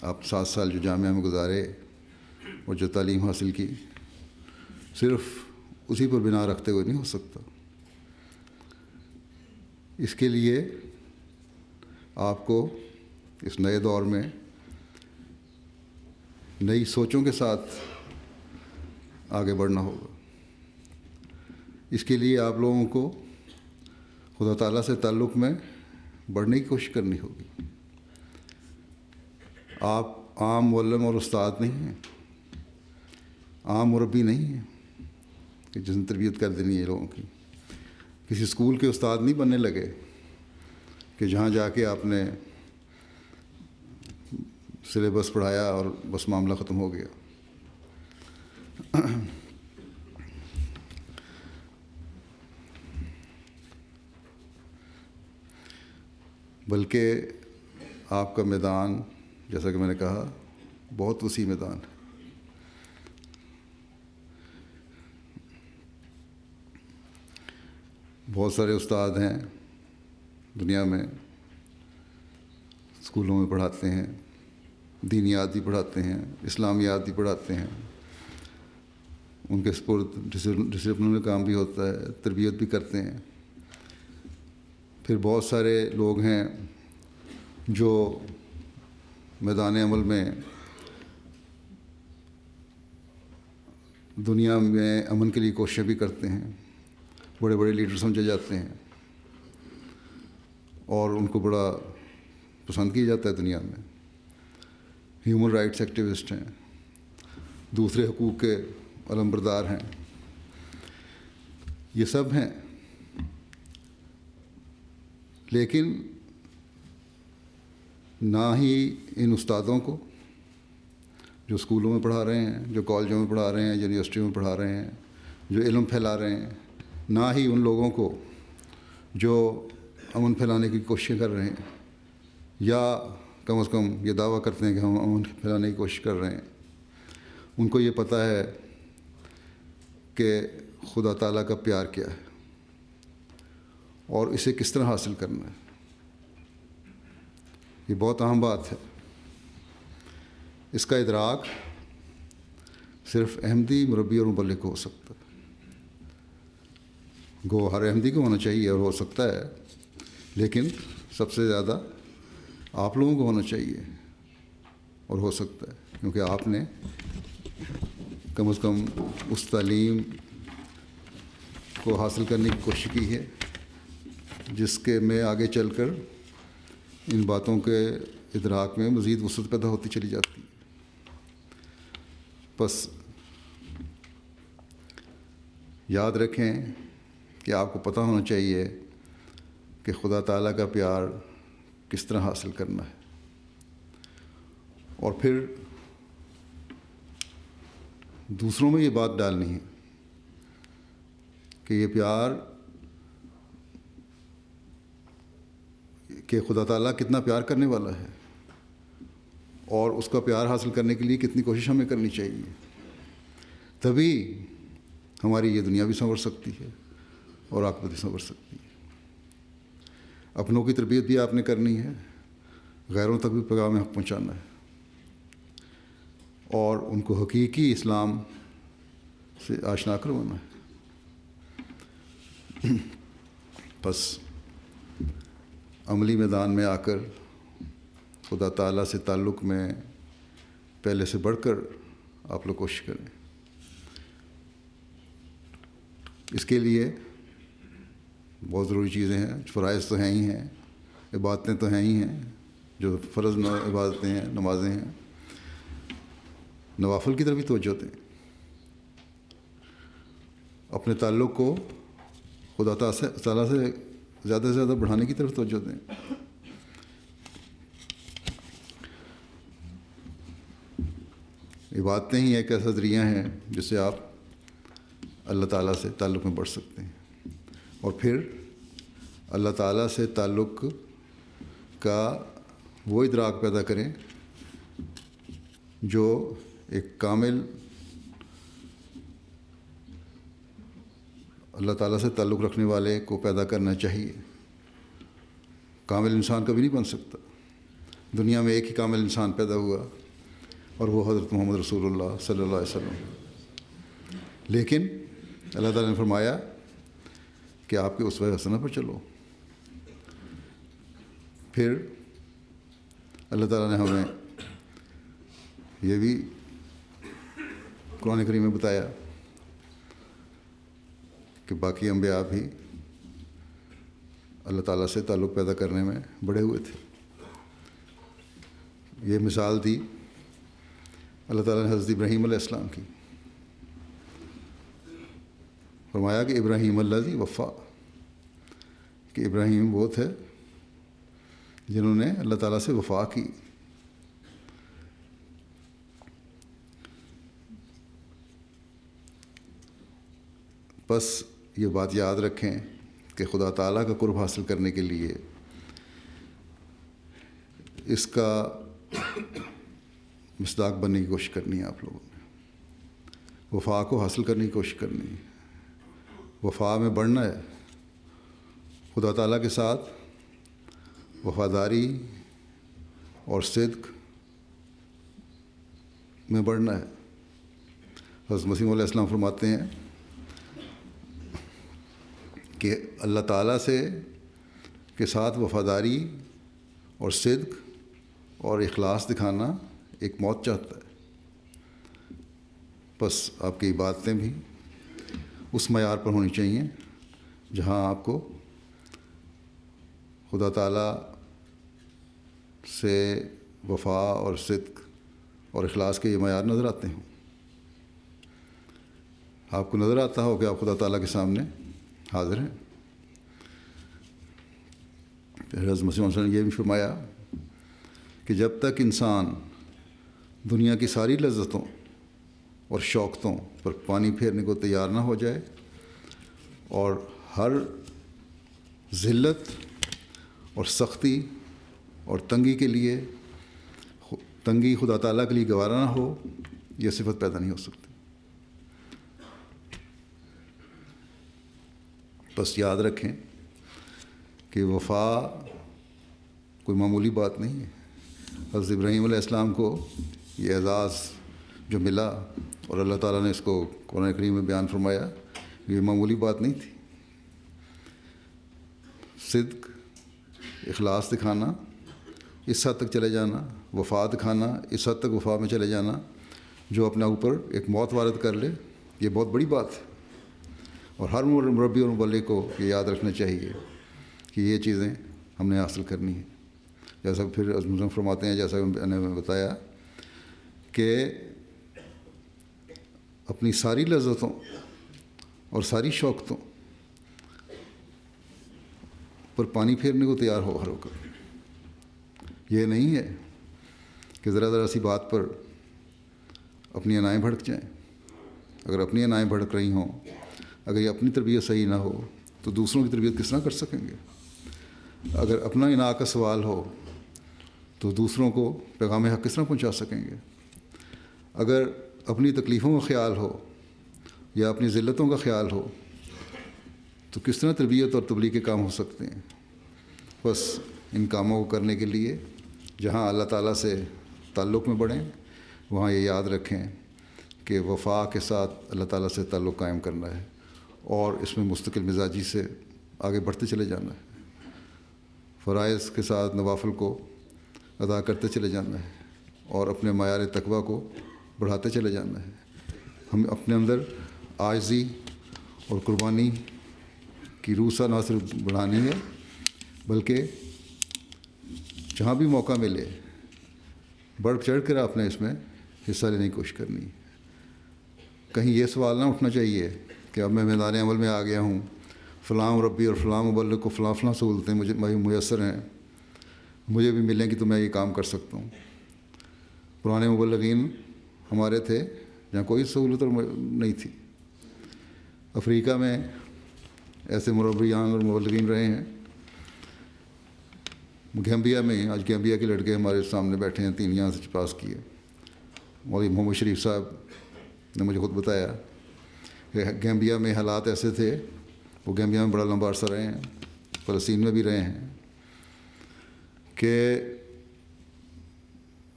آپ 7 سال جو جامعہ میں گزارے اور جو تعلیم حاصل کی صرف اسی پر بنا رکھتے ہوئے نہیں ہو سکتا. اس کے لیے آپ کو اس نئے دور میں نئی سوچوں کے ساتھ آگے بڑھنا ہوگا. اس کے لیے آپ لوگوں کو خدا تعالیٰ سے تعلق میں بڑھنے کی کوشش کرنی ہوگی. آپ عام معلم اور استاد نہیں ہیں، عام مربی نہیں ہیں کہ جس نے تربیت کر دینی ہے لوگوں کی. کسی اسکول کے استاد نہیں بننے لگے کہ جہاں جا کے آپ نے سلیبس پڑھایا اور بس معاملہ ختم ہو گیا. بلکہ آپ کا میدان، جیسا کہ میں نے کہا، بہت وسیع میدان ہے. بہت سارے استاد ہیں دنیا میں، اسکولوں میں پڑھاتے ہیں، دینیات بھی پڑھاتے ہیں، اسلامیات بھی پڑھاتے ہیں. ان کے سپرد ڈسپلنری کام بھی ہوتا ہے، تربیت بھی کرتے ہیں. پھر بہت سارے لوگ ہیں جو میدان عمل میں دنیا میں امن کے لیے کوششیں بھی کرتے ہیں، بڑے بڑے لیڈر سمجھے جاتے ہیں اور ان کو بڑا پسند کیا جاتا ہے دنیا میں. ہیومن رائٹس ایکٹیوسٹ ہیں، دوسرے حقوق کے علمبردار ہیں. یہ سب ہیں، لیکن نہ ہی ان استادوں کو جو اسکولوں میں پڑھا رہے ہیں، جو کالجوں میں پڑھا رہے ہیں، یونیورسٹیوں میں پڑھا رہے ہیں، جو علم پھیلا رہے ہیں، نہ ہی ان لوگوں کو جو امن پھیلانے کی کوششیں کر رہے ہیں یا کم از کم یہ دعویٰ کرتے ہیں کہ ہم امن پھیلانے کی کوشش کر رہے ہیں، ان کو یہ پتہ ہے کہ خدا تعالیٰ کا پیار کیا ہے اور اسے کس طرح حاصل کرنا ہے. یہ بہت اہم بات ہے. اس کا ادراک صرف احمدی مربی اور مبلغ کو ہو سکتا ہے. گو ہر احمدی کو ہونا چاہیے اور ہو سکتا ہے، لیکن سب سے زیادہ آپ لوگوں کو ہونا چاہیے اور ہو سکتا ہے، کیونکہ آپ نے کم از کم اس تعلیم کو حاصل کرنے کی کوشش کی ہے جس کے میں آگے چل کر ان باتوں کے ادراک میں مزید وسعت پیدا ہوتی چلی جاتی ہے. بس یاد رکھیں کہ آپ کو پتہ ہونا چاہیے کہ خدا تعالیٰ کا پیار کس طرح حاصل کرنا ہے، اور پھر دوسروں میں یہ بات ڈالنی ہے کہ یہ پیار، کہ خدا تعالیٰ کتنا پیار کرنے والا ہے اور اس کا پیار حاصل کرنے کے لیے کتنی کوشش ہمیں کرنی چاہیے. تبھی ہماری یہ دنیا بھی سنور سکتی ہے اور عاقبت بھی سنور سکتی ہے. اپنوں کی تربیت بھی آپ نے کرنی ہے، غیروں تک بھی پیغام حق پہنچانا ہے اور ان کو حقیقی اسلام سے آشنا کروانا ہے. بس عملی میدان میں آ کر خدا تعالیٰ سے تعلق میں پہلے سے بڑھ کر آپ لوگ کوشش کریں. اس کے لیے بہت ضروری چیزیں ہیں. فرائض تو ہیں ہی ہیں, عبادتیں تو ہیں ہی ہیں, جو فرض عبادتیں ہیں, نمازیں ہیں. نوافل کی طرف بھی توجہ دیں. اپنے تعلق کو خدا تعالیٰ سے زیادہ سے زیادہ بڑھانے کی طرف توجہ دیں. عبادتیں ہی ایک ایسا ذریعہ ہیں جس سے آپ اللہ تعالیٰ سے تعلق میں بڑھ سکتے ہیں, اور پھر اللہ تعالیٰ سے تعلق کا وہ ادراک پیدا کریں جو ایک کامل اللہ تعالیٰ سے تعلق رکھنے والے کو پیدا کرنا چاہیے. کامل انسان کبھی نہیں بن سکتا. دنیا میں ایک ہی کامل انسان پیدا ہوا اور وہ حضرت محمد رسول اللہ صلی اللہ علیہ وسلم. لیکن اللہ تعالیٰ نے فرمایا کہ آپ کے اسوہ حسنہ پر چلو. پھر اللہ تعالیٰ نے ہمیں یہ بھی قرآن کریم میں بتایا کہ باقی انبیاء بھی اللہ تعالیٰ سے تعلق پیدا کرنے میں بڑے ہوئے تھے. یہ مثال دی اللہ تعالیٰ نے حضرت ابراہیم علیہ السلام کی. فرمایا کہ ابراہیم الذی وفا, کہ ابراہیم وہ تھے جنہوں نے اللہ تعالیٰ سے وفا کی. بس یہ بات یاد رکھیں کہ خدا تعالیٰ کا قرب حاصل کرنے کے لیے اس کا مصداق بننے کی کوشش کرنی ہے. آپ لوگوں نے وفا کو حاصل کرنے کی کوشش کرنی ہے. وفا میں بڑھنا ہے. خدا تعالیٰ کے ساتھ وفاداری اور صدق میں بڑھنا ہے. حضرت مسیح علیہ السلام فرماتے ہیں کہ اللہ تعالیٰ کے ساتھ وفاداری اور صدق اور اخلاص دکھانا ایک موت چاہتا ہے. بس آپ کی عبادتیں بھی اس معیار پر ہونی چاہیے جہاں آپ کو خدا تعالیٰ سے وفا اور صدق اور اخلاص کے یہ معیار نظر آتے ہوں. آپ کو نظر آتا ہو کہ آپ خدا تعالیٰ کے سامنے حاضر ہیں. حضرت مسیح علیہ وسلم نے یہ بھی فرمایا کہ جب تک انسان دنیا کی ساری لذتوں اور شوقتوں پر پانی پھیرنے کو تیار نہ ہو جائے اور ہر ذلت اور سختی اور تنگی کے لیے تنگی خدا تعالیٰ کے لیے گوارا نہ ہو, یہ صفت پیدا نہیں ہو سکتی. بس یاد رکھیں کہ وفا کوئی معمولی بات نہیں ہے. حضرت ابراہیم علیہ السلام کو یہ اعزاز جو ملا اور اللہ تعالیٰ نے اس کو قرآن کریم میں بیان فرمایا, یہ معمولی بات نہیں تھی. صدق, اخلاص دکھانا, اس حد تک چلے جانا, وفا دکھانا, اس حد تک وفا میں چلے جانا جو اپنے اوپر ایک موت وارد کر لے, یہ بہت بڑی بات ہے. اور ہر مربی اور مبلغ کو یہ یاد رکھنا چاہیے کہ یہ چیزیں ہم نے حاصل کرنی ہیں. جیسا پھر عظم فرماتے ہیں, جیسا میں نے بتایا کہ اپنی ساری لذتوں اور ساری شوقتوں پر پانی پھیرنے کو تیار ہو کر. یہ نہیں ہے کہ ذرا سی بات پر اپنی انائیں بھڑک جائیں. اگر اپنی انائیں بھڑک رہی ہوں, اگر یہ اپنی تربیت صحیح نہ ہو تو دوسروں کی تربیت کس طرح کر سکیں گے. اگر اپنا انعا کا سوال ہو تو دوسروں کو پیغام حق کس طرح پہنچا سکیں گے. اگر اپنی تکلیفوں کا خیال ہو یا اپنی ذلتوں کا خیال ہو تو کس طرح تربیت اور تبلیغ کے کام ہو سکتے ہیں. بس ان کاموں کو کرنے کے لیے جہاں اللہ تعالیٰ سے تعلق میں بڑھیں, وہاں یہ یاد رکھیں کہ وفا کے ساتھ اللہ تعالیٰ سے تعلق قائم کرنا ہے, اور اس میں مستقل مزاجی سے آگے بڑھتے چلے جانا ہے، فرائض کے ساتھ نوافل کو ادا کرتے چلے جانا ہے اور اپنے معیار تقویٰ کو بڑھاتے چلے جانا ہے۔ ہم اپنے اندر عاجزی اور قربانی کی روح سے نہ صرف بڑھانی ہے بلکہ جہاں بھی موقع ملے بڑھ چڑھ کر آپ نے اس میں حصہ لینے کی کوشش کرنی ہے۔ کہیں یہ سوال نہ اٹھنا چاہیے کہ اب میں میدان عمل میں آ گیا ہوں، فلاں ربی اور فلاں مبلغ کو فلاں فلاں سہولتیں مجھے میسر ہیں، مجھے بھی ملیں گی تو میں یہ کام کر سکتا ہوں۔ پرانے مبلغین ہمارے تھے جہاں کوئی سہولت نہیں تھی، افریقہ میں ایسے مربیان اور مبلغین رہے ہیں، گیمبیا میں، آج گیمبیا کے لڑکے ہمارے سامنے بیٹھے ہیں، 3 یہاں سے پاس کیے، مولوی محمد شریف صاحب نے مجھے خود بتایا کہ گیمبیا میں حالات ایسے تھے، وہ گیمبیا میں بڑا لمبا عرصہ رہے ہیں، فلسطین میں بھی رہے ہیں، کہ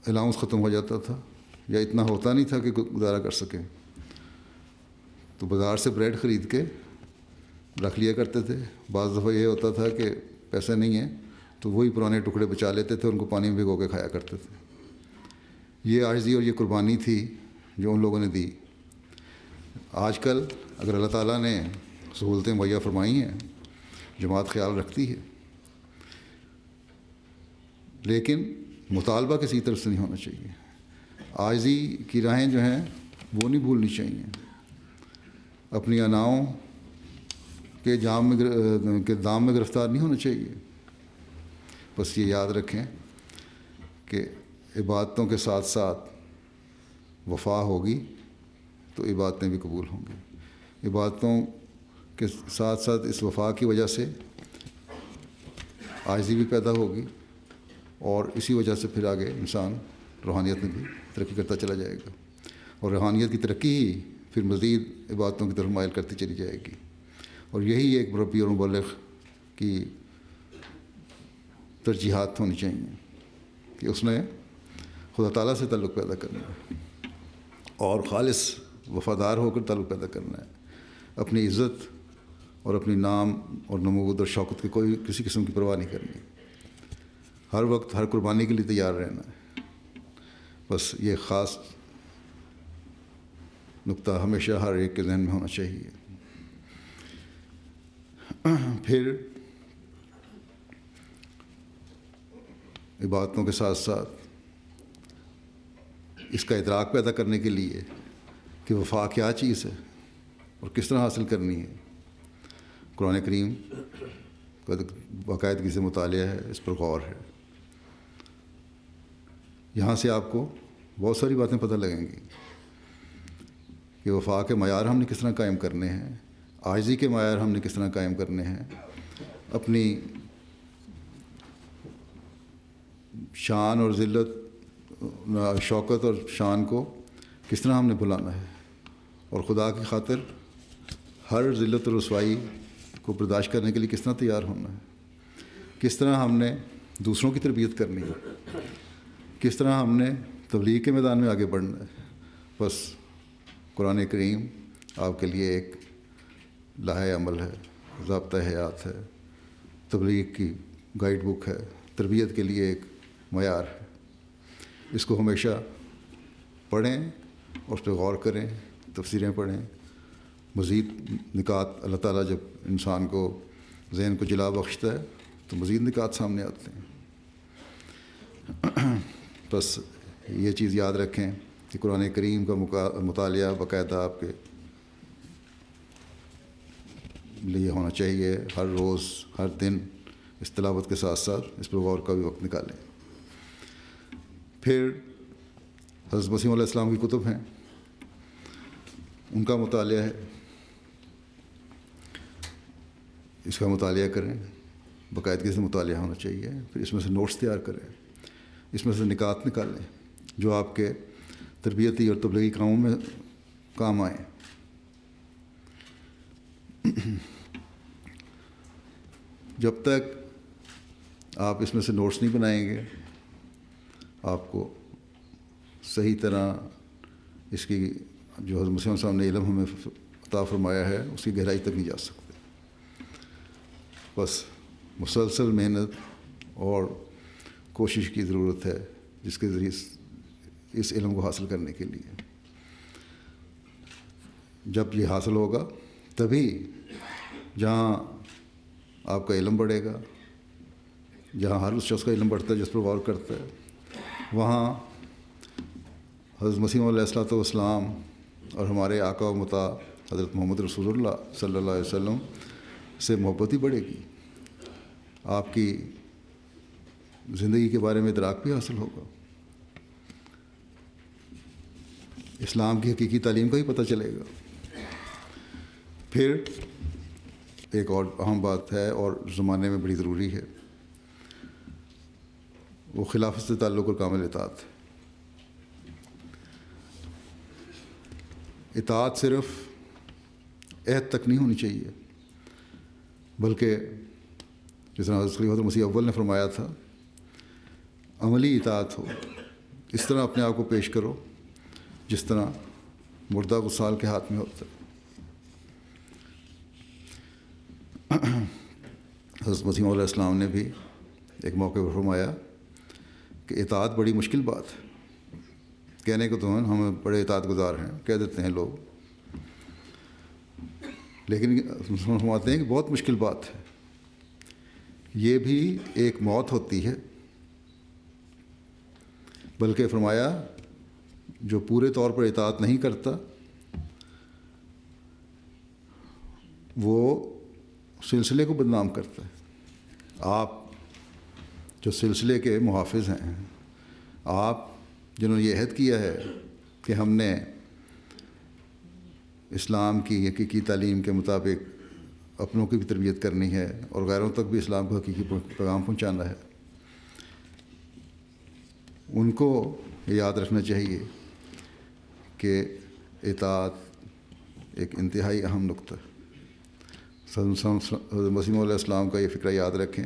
الاؤنس ختم ہو جاتا تھا یا اتنا ہوتا نہیں تھا کہ گزارا کر سکیں، تو بازار سے بریڈ خرید کے رکھ لیا کرتے تھے۔ بعض دفعہ یہ ہوتا تھا کہ پیسے نہیں ہیں تو وہی پرانے ٹکڑے بچا لیتے تھے، ان کو پانی میں بھگو کے کھایا کرتے تھے۔ یہ عاجزی اور یہ قربانی تھی جو ان لوگوں نے دی۔ آج کل اگر اللہ تعالیٰ نے سہولتیں مہیا فرمائی ہیں، جماعت خیال رکھتی ہے، لیکن مطالبہ کسی طرف سے نہیں ہونا چاہیے۔ عاجزی کی راہیں جو ہیں وہ نہیں بھولنی چاہیے، اپنی اناؤں کے دام میں گرفتار نہیں ہونا چاہیے۔ بس یہ یاد رکھیں کہ عبادتوں کے ساتھ ساتھ وفا ہوگی تو عبادتیں بھی قبول ہوں گی۔ عبادتوں کے ساتھ ساتھ اس وفا کی وجہ سے عاجزی بھی پیدا ہوگی، اور اسی وجہ سے پھر آگے انسان روحانیت میں بھی ترقی کرتا چلا جائے گا، اور روحانیت کی ترقی ہی پھر مزید عبادتوں کی طرف مائل کرتی چلی جائے گی۔ اور یہی ایک مربی اور مبلغ کی ترجیحات ہونی چاہیے کہ اس نے خدا تعالیٰ سے تعلق پیدا کرنا ہے اور خالص وفادار ہو کر تعلق پیدا کرنا ہے، اپنی عزت اور اپنی نام اور نمود اور شوکت کی کوئی کسی قسم کی پرواہ نہیں کرنی، ہر وقت ہر قربانی کے لیے تیار رہنا ہے۔ بس یہ خاص نقطہ ہمیشہ ہر ایک کے ذہن میں ہونا چاہیے۔ پھر عبادتوں کے ساتھ ساتھ اس کا ادراک پیدا کرنے کے لیے کہ وفا کیا چیز ہے اور کس طرح حاصل کرنی ہے، قرآن کریم کا باقاعدگی سے مطالعہ ہے، اس پر غور ہے۔ یہاں سے آپ کو بہت ساری باتیں پتہ لگیں گی کہ وفا کے معیار ہم نے کس طرح قائم کرنے ہیں، عاجزی کے معیار ہم نے کس طرح قائم کرنے ہیں، اپنی شان اور ذلت، شوکت اور شان کو کس طرح ہم نے بھلانا ہے، اور خدا کی خاطر ہر ذلت اور رسوائی کو برداشت کرنے کے لیے کس طرح تیار ہونا ہے، کس طرح ہم نے دوسروں کی تربیت کرنی ہے، کس طرح ہم نے تبلیغ کے میدان میں آگے بڑھنا ہے۔ بس قرآن کریم آپ کے لیے ایک لائحہ عمل ہے، ضابطہ حیات ہے، تبلیغ کی گائیڈ بک ہے، تربیت کے لیے ایک معیار ہے۔ اس کو ہمیشہ پڑھیں اور اس پہ غور کریں، تفسیریں پڑھیں، مزید نکات اللہ تعالیٰ جب انسان کو ذہن کو جلا بخشتا ہے تو مزید نکات سامنے آتے ہیں۔ بس یہ چیز یاد رکھیں کہ قرآن کریم کا مطالعہ باقاعدہ آپ کے لیے ہونا چاہیے، ہر روز ہر دن اس تلاوت کے ساتھ ساتھ اس پر غور کا بھی وقت نکالیں۔ پھر حضرت مسیح علیہ السلام کی کتب ہیں، ان کا مطالعہ ہے، اس کا مطالعہ کریں، باقاعدگی سے مطالعہ ہونا چاہیے۔ پھر اس میں سے نوٹس تیار کریں، اس میں سے نکات نکالیں جو آپ کے تربیتی اور تبلیغی کاموں میں کام آئیں۔ جب تک آپ اس میں سے نوٹس نہیں بنائیں گے، آپ کو صحیح طرح اس کی جو حضرت مسیح صاحب نے علم ہمیں عطا فرمایا ہے اس کی گہرائی تک نہیں جا سکتے۔ بس مسلسل محنت اور کوشش کی ضرورت ہے جس کے ذریعے اس علم کو حاصل کرنے کے لیے. جب یہ حاصل ہوگا تبھی جہاں آپ کا علم بڑھے گا، جہاں ہر اس شخص کا علم بڑھتا ہے جس پر غور کرتا ہے، وہاں حضرت مسیح علیہ الصلوۃ والسلام اور ہمارے آقا و مطاع حضرت محمد رسول اللہ صلی اللہ علیہ وسلم سے محبت ہی بڑھے گی. آپ کی زندگی کے بارے میں ادراک بھی حاصل ہوگا، اسلام کی حقیقی تعلیم کا ہی پتہ چلے گا. پھر ایک اور اہم بات ہے اور زمانے میں بڑی ضروری ہے، وہ خلافت سے تعلق اور کامل اطاعت ہے. اطاعت صرف عہد تک نہیں ہونی چاہیے، بلکہ جس طرح حضرت خلیفۃ المسیح اول نے فرمایا تھا، عملی اطاعت ہو. اس طرح اپنے آپ کو پیش کرو جس طرح مردہ غسال کے ہاتھ میں ہوتا ہے. حضرت مسیح علیہ السلام نے بھی ایک موقع پر فرمایا کہ اطاعت بڑی مشکل بات ہے. کہنے کو تو ہم بڑے اطاعت گزار ہیں کہہ دیتے ہیں لوگ، لیکن فرماتے ہیں کہ بہت مشکل بات ہے. یہ بھی ایک موت ہوتی ہے، بلکہ فرمایا جو پورے طور پر اطاعت نہیں کرتا وہ سلسلے کو بدنام کرتا ہے. آپ جو سلسلے کے محافظ ہیں، آپ جنہوں نے یہ عہد کیا ہے کہ ہم نے اسلام کی حقیقی تعلیم کے مطابق اپنوں کی بھی تربیت کرنی ہے اور غیروں تک بھی اسلام کو حقیقی پیغام پہنچانا ہے، ان کو یہ یاد رکھنا چاہیے کہ اطاعت ایک انتہائی اہم نقطہ ہے. حضرت مسیح علیہ السلام کا یہ فکرہ یاد رکھیں،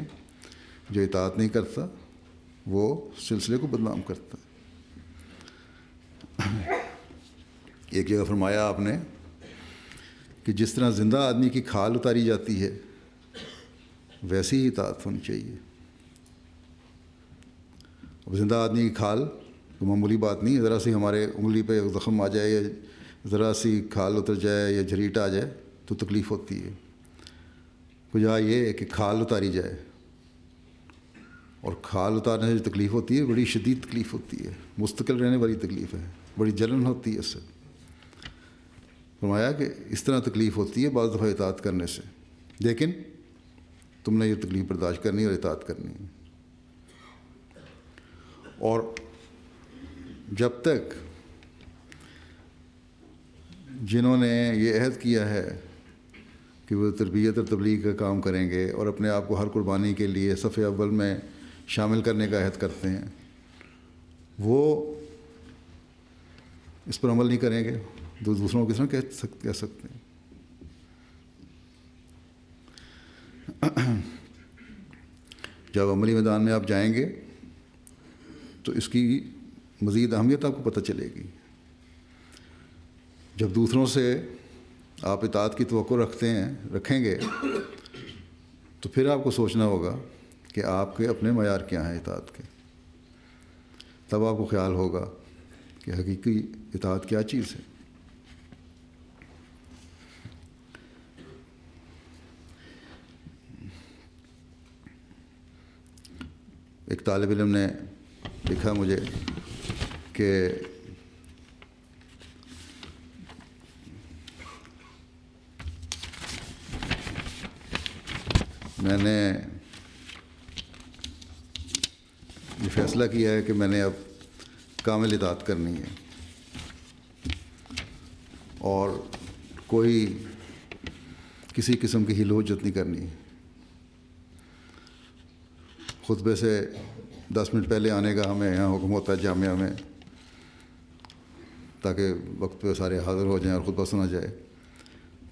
جو اطاعت نہیں کرتا وہ سلسلے کو بدنام کرتا ہے. ایک جگہ فرمایا آپ نے کہ جس طرح زندہ آدمی کی کھال اتاری جاتی ہے ویسی ہی اطاعت ہونی چاہیے. اب زندہ آدمی کی کھال تو معمولی بات نہیں ہے، ذرا سی ہمارے انگلی پہ زخم آ جائے یا ذرا سی کھال اتر جائے یا جھریٹ آ جائے تو تکلیف ہوتی ہے. کجا یہ ہے کہ کھال اتاری جائے، اور کھال اتارنے سے جو تکلیف ہوتی ہے بڑی شدید تکلیف ہوتی ہے، مستقل رہنے والی تکلیف ہے، بڑی جلن ہوتی ہے اس سے. فرمایا کہ اس طرح تکلیف ہوتی ہے بعض دفعہ اطاعت کرنے سے، لیکن تم نے یہ تکلیف برداشت کرنی اور اطاعت کرنی ہے. اور جب تک جنہوں نے یہ عہد کیا ہے کہ وہ تربیت اور تبلیغ کا کام کریں گے اور اپنے آپ کو ہر قربانی کے لیے صف اول میں شامل کرنے کا عہد کرتے ہیں، وہ اس پر عمل نہیں کریں گے، دوسروں کو کس طرح کہہ سکتے ہیں. جب عملی میدان میں آپ جائیں گے تو اس کی مزید اہمیت آپ کو پتہ چلے گی. جب دوسروں سے آپ اطاعت کی توقع رکھیں گے تو پھر آپ کو سوچنا ہوگا کہ آپ کے اپنے معیار کیا ہیں اطاعت کے. تب آپ کو خیال ہوگا کہ حقیقی اطاعت کیا چیز ہے. ایک طالب علم نے لکھا مجھے کہ میں نے یہ فیصلہ کیا ہے کہ میں نے اب کامل اطاعت کرنی ہے اور کوئی کسی قسم کی ہیل و حجت نہیں کرنی. خطبے سے 10 منٹ پہلے آنے کا ہمیں یہاں حکم ہوتا ہے جامعہ میں، تاکہ وقت پہ سارے حاضر ہو جائیں اور خطبہ سنا جائے.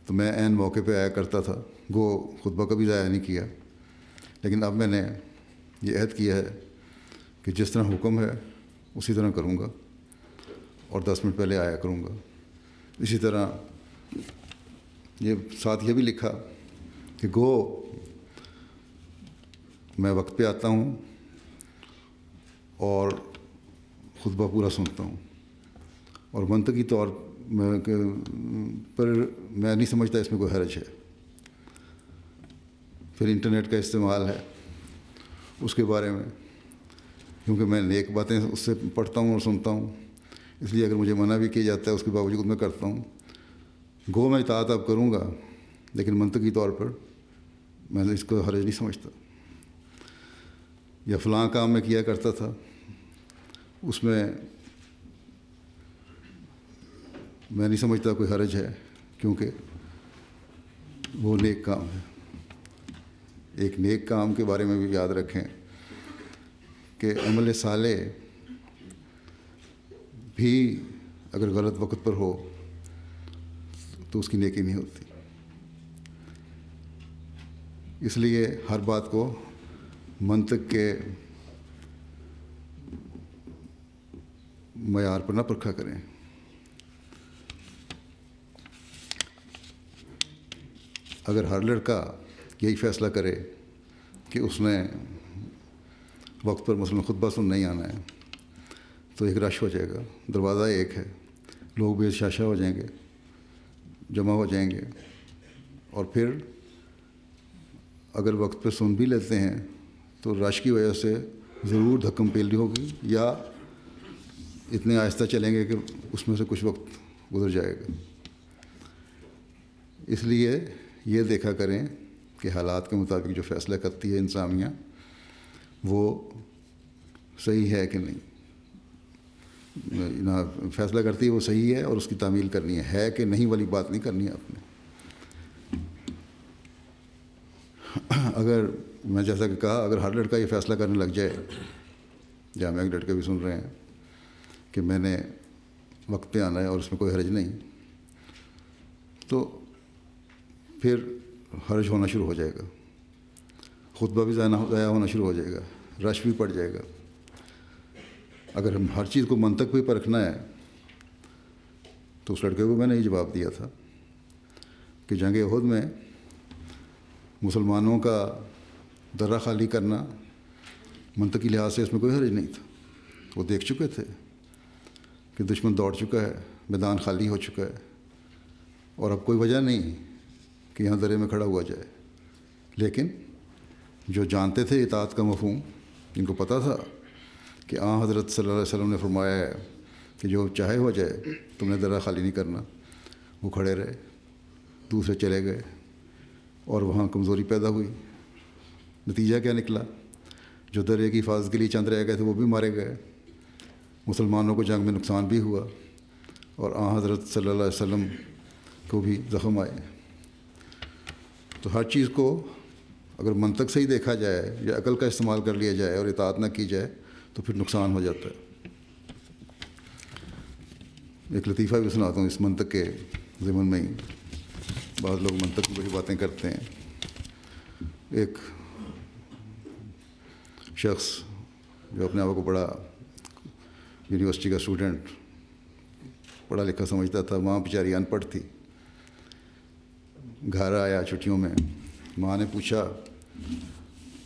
تو میں عین موقع پہ آیا کرتا تھا، گو خطبہ کبھی ضائع نہیں کیا. لیکن اب میں نے یہ عہد کیا ہے کہ جس طرح حکم ہے اسی طرح کروں گا اور 10 منٹ پہلے آیا کروں گا. اسی طرح یہ ساتھ یہ بھی لکھا کہ گو میں وقت پہ آتا ہوں اور خطبہ پورا سنتا ہوں، اور منطقی طور پر میں نہیں سمجھتا اس میں کوئی حرج ہے۔ پھر انٹرنیٹ کا استعمال ہے اس کے بارے میں، کیونکہ میں نیک باتیں اس سے پڑھتا ہوں اور سنتا ہوں، اس لیے اگر مجھے منع بھی کیا جاتا ہے اس کے باوجود میں کرتا ہوں۔ گو میں اطاعت اب کروں گا، لیکن منطقی طور پر میں اس کو حرج نہیں سمجھتا۔ یا فلاں کام میں کیا کرتا تھا، اس میں میں نہیں سمجھتا کوئی حرج ہے، کیونکہ وہ نیک کام ہے۔ ایک نیک کام کے بارے میں بھی یاد رکھیں کہ عمل صالح بھی اگر غلط وقت پر ہو تو اس کی نیکی نہیں ہوتی۔ اس لیے ہر بات کو منطق کے معیار پر نہ پرکھا کریں۔ اگر ہر لڑکا یہی فیصلہ کرے کہ اس نے وقت پر مثلاً خطبہ سن نہیں آنا ہے تو ایک رش ہو جائے گا، دروازہ ایک ہے، لوگ بے شاشہ ہو جائیں گے، جمع ہو جائیں گے، اور پھر اگر وقت پہ سن بھی لیتے ہیں تو رش کی وجہ سے ضرور دھکم پیلی ہوگی، یا اتنے آہستہ چلیں گے کہ اس میں سے کچھ وقت گزر جائے گا۔ اس لیے یہ دیکھا کریں کہ حالات کے مطابق جو فیصلہ کرتی ہے انتظامیہ وہ صحیح ہے کہ نہیں، فیصلہ کرتی ہے وہ صحیح ہے اور اس کی تعمیل کرنی ہے کہ نہیں والی بات نہیں کرنی ہے آپ نے۔ اگر میں جیسا کہ کہا، اگر ہر لڑکا یہ فیصلہ کرنے لگ جائے، جامعہ کے لڑکے بھی سن رہے ہیں کہ میں نے وقت پہ آنا ہے اور اس میں کوئی حرج نہیں، تو پھر حرج ہونا شروع ہو جائے گا، خطبہ بھی ضائع ہونا شروع ہو جائے گا، رش بھی پڑ جائے گا۔ اگر ہم ہر چیز کو منطق پہ پرکھنا ہے تو اس لڑکے کو میں نے یہ جواب دیا تھا کہ جنگ احد میں مسلمانوں کا درہ خالی کرنا منطقی لحاظ سے اس میں کوئی حرج نہیں تھا۔ وہ دیکھ چکے تھے کہ دشمن دوڑ چکا ہے، میدان خالی ہو چکا ہے، اور اب کوئی وجہ نہیں کہ یہاں درے میں کھڑا ہوا جائے۔ لیکن جو جانتے تھے اطاعت کا مفہوم، جن کو پتہ تھا کہ حضرت صلی اللہ علیہ وسلم نے فرمایا ہے کہ جو چاہے ہو جائے تم نے درہ خالی نہیں کرنا، وہ کھڑے رہے، دوسرے چلے گئے، اور وہاں کمزوری پیدا ہوئی۔ نتیجہ کیا نکلا؟ جو درے کی حفاظت کے لیے چند رہ گئے تھے وہ بھی مارے گئے، مسلمانوں کو جنگ میں نقصان بھی ہوا، اور حضرت صلی اللہ علیہ وسلم کو بھی زخم آئے۔ تو ہر چیز کو اگر منطق سے ہی دیکھا جائے یا عقل کا استعمال کر لیا جائے اور اطاعت نہ کی جائے تو پھر نقصان ہو جاتا ہے۔ ایک لطیفہ بھی سناتا ہوں اس منطق کے ضمن میں ہی۔ بعض لوگ منطق کی بڑی باتیں کرتے ہیں۔ ایک شخص جو اپنے آپ کو بڑا یونیورسٹی کا اسٹوڈنٹ، پڑھا لکھا سمجھتا تھا، ماں بیچاری ان پڑھ تھی، گھر آیا چھٹیوں میں، ماں نے پوچھا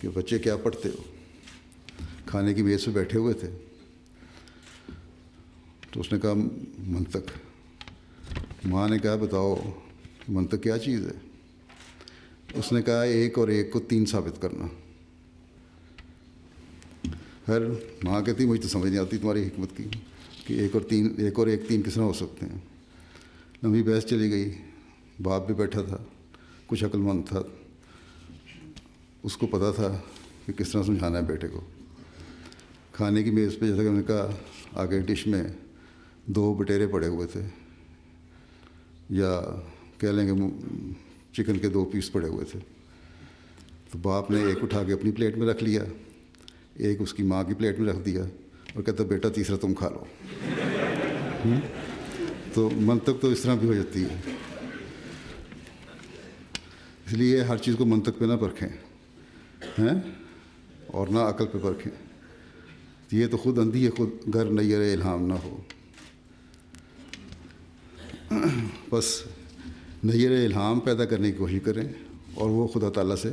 کہ بچے کیا پڑھتے ہو؟ کھانے کی میز پہ بیٹھے ہوئے تھے، تو اس نے کہا منطق۔ ماں نے کہا بتاؤ منطق کیا چیز ہے؟ اس نے کہا 1 اور 1 کو 3 ثابت کرنا۔ خیر ماں کہتی مجھے تو سمجھ نہیں آتی تمہاری حکمت کی کہ 1 اور 1 3 کس طرح ہو سکتے ہیں۔ لمبی بحث چلی گئی، باپ بھی بیٹھا تھا، کچھ عقل مند تھا، اس کو پتہ تھا کہ کس طرح سمجھانا ہے بیٹے کو۔ کھانے کی میز پہ جیسا کہ میں نے کہا آگے ڈش میں 2 بٹیرے پڑے ہوئے تھے، یا کہہ لیں گے چکن کے 2 پیس پڑے ہوئے تھے، تو باپ نے 1 اٹھا کے اپنی پلیٹ میں رکھ لیا، 1 اس کی ماں کی پلیٹ میں رکھ دیا، اور کہتا بیٹا تیسرا تم کھا لو۔ تو منطق تو اس طرح بھی ہو جاتی ہے۔ اس لیے ہر چیز کو منطق پہ نہ پرکھیں ہیں اور نہ عقل پہ پرکھیں۔ یہ تو خود اندھی ہے، خود گھر نیر الہام نہ ہو۔ بس نیر الہام پیدا کرنے کی کوشش کریں اور وہ خدا تعالیٰ سے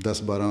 10-12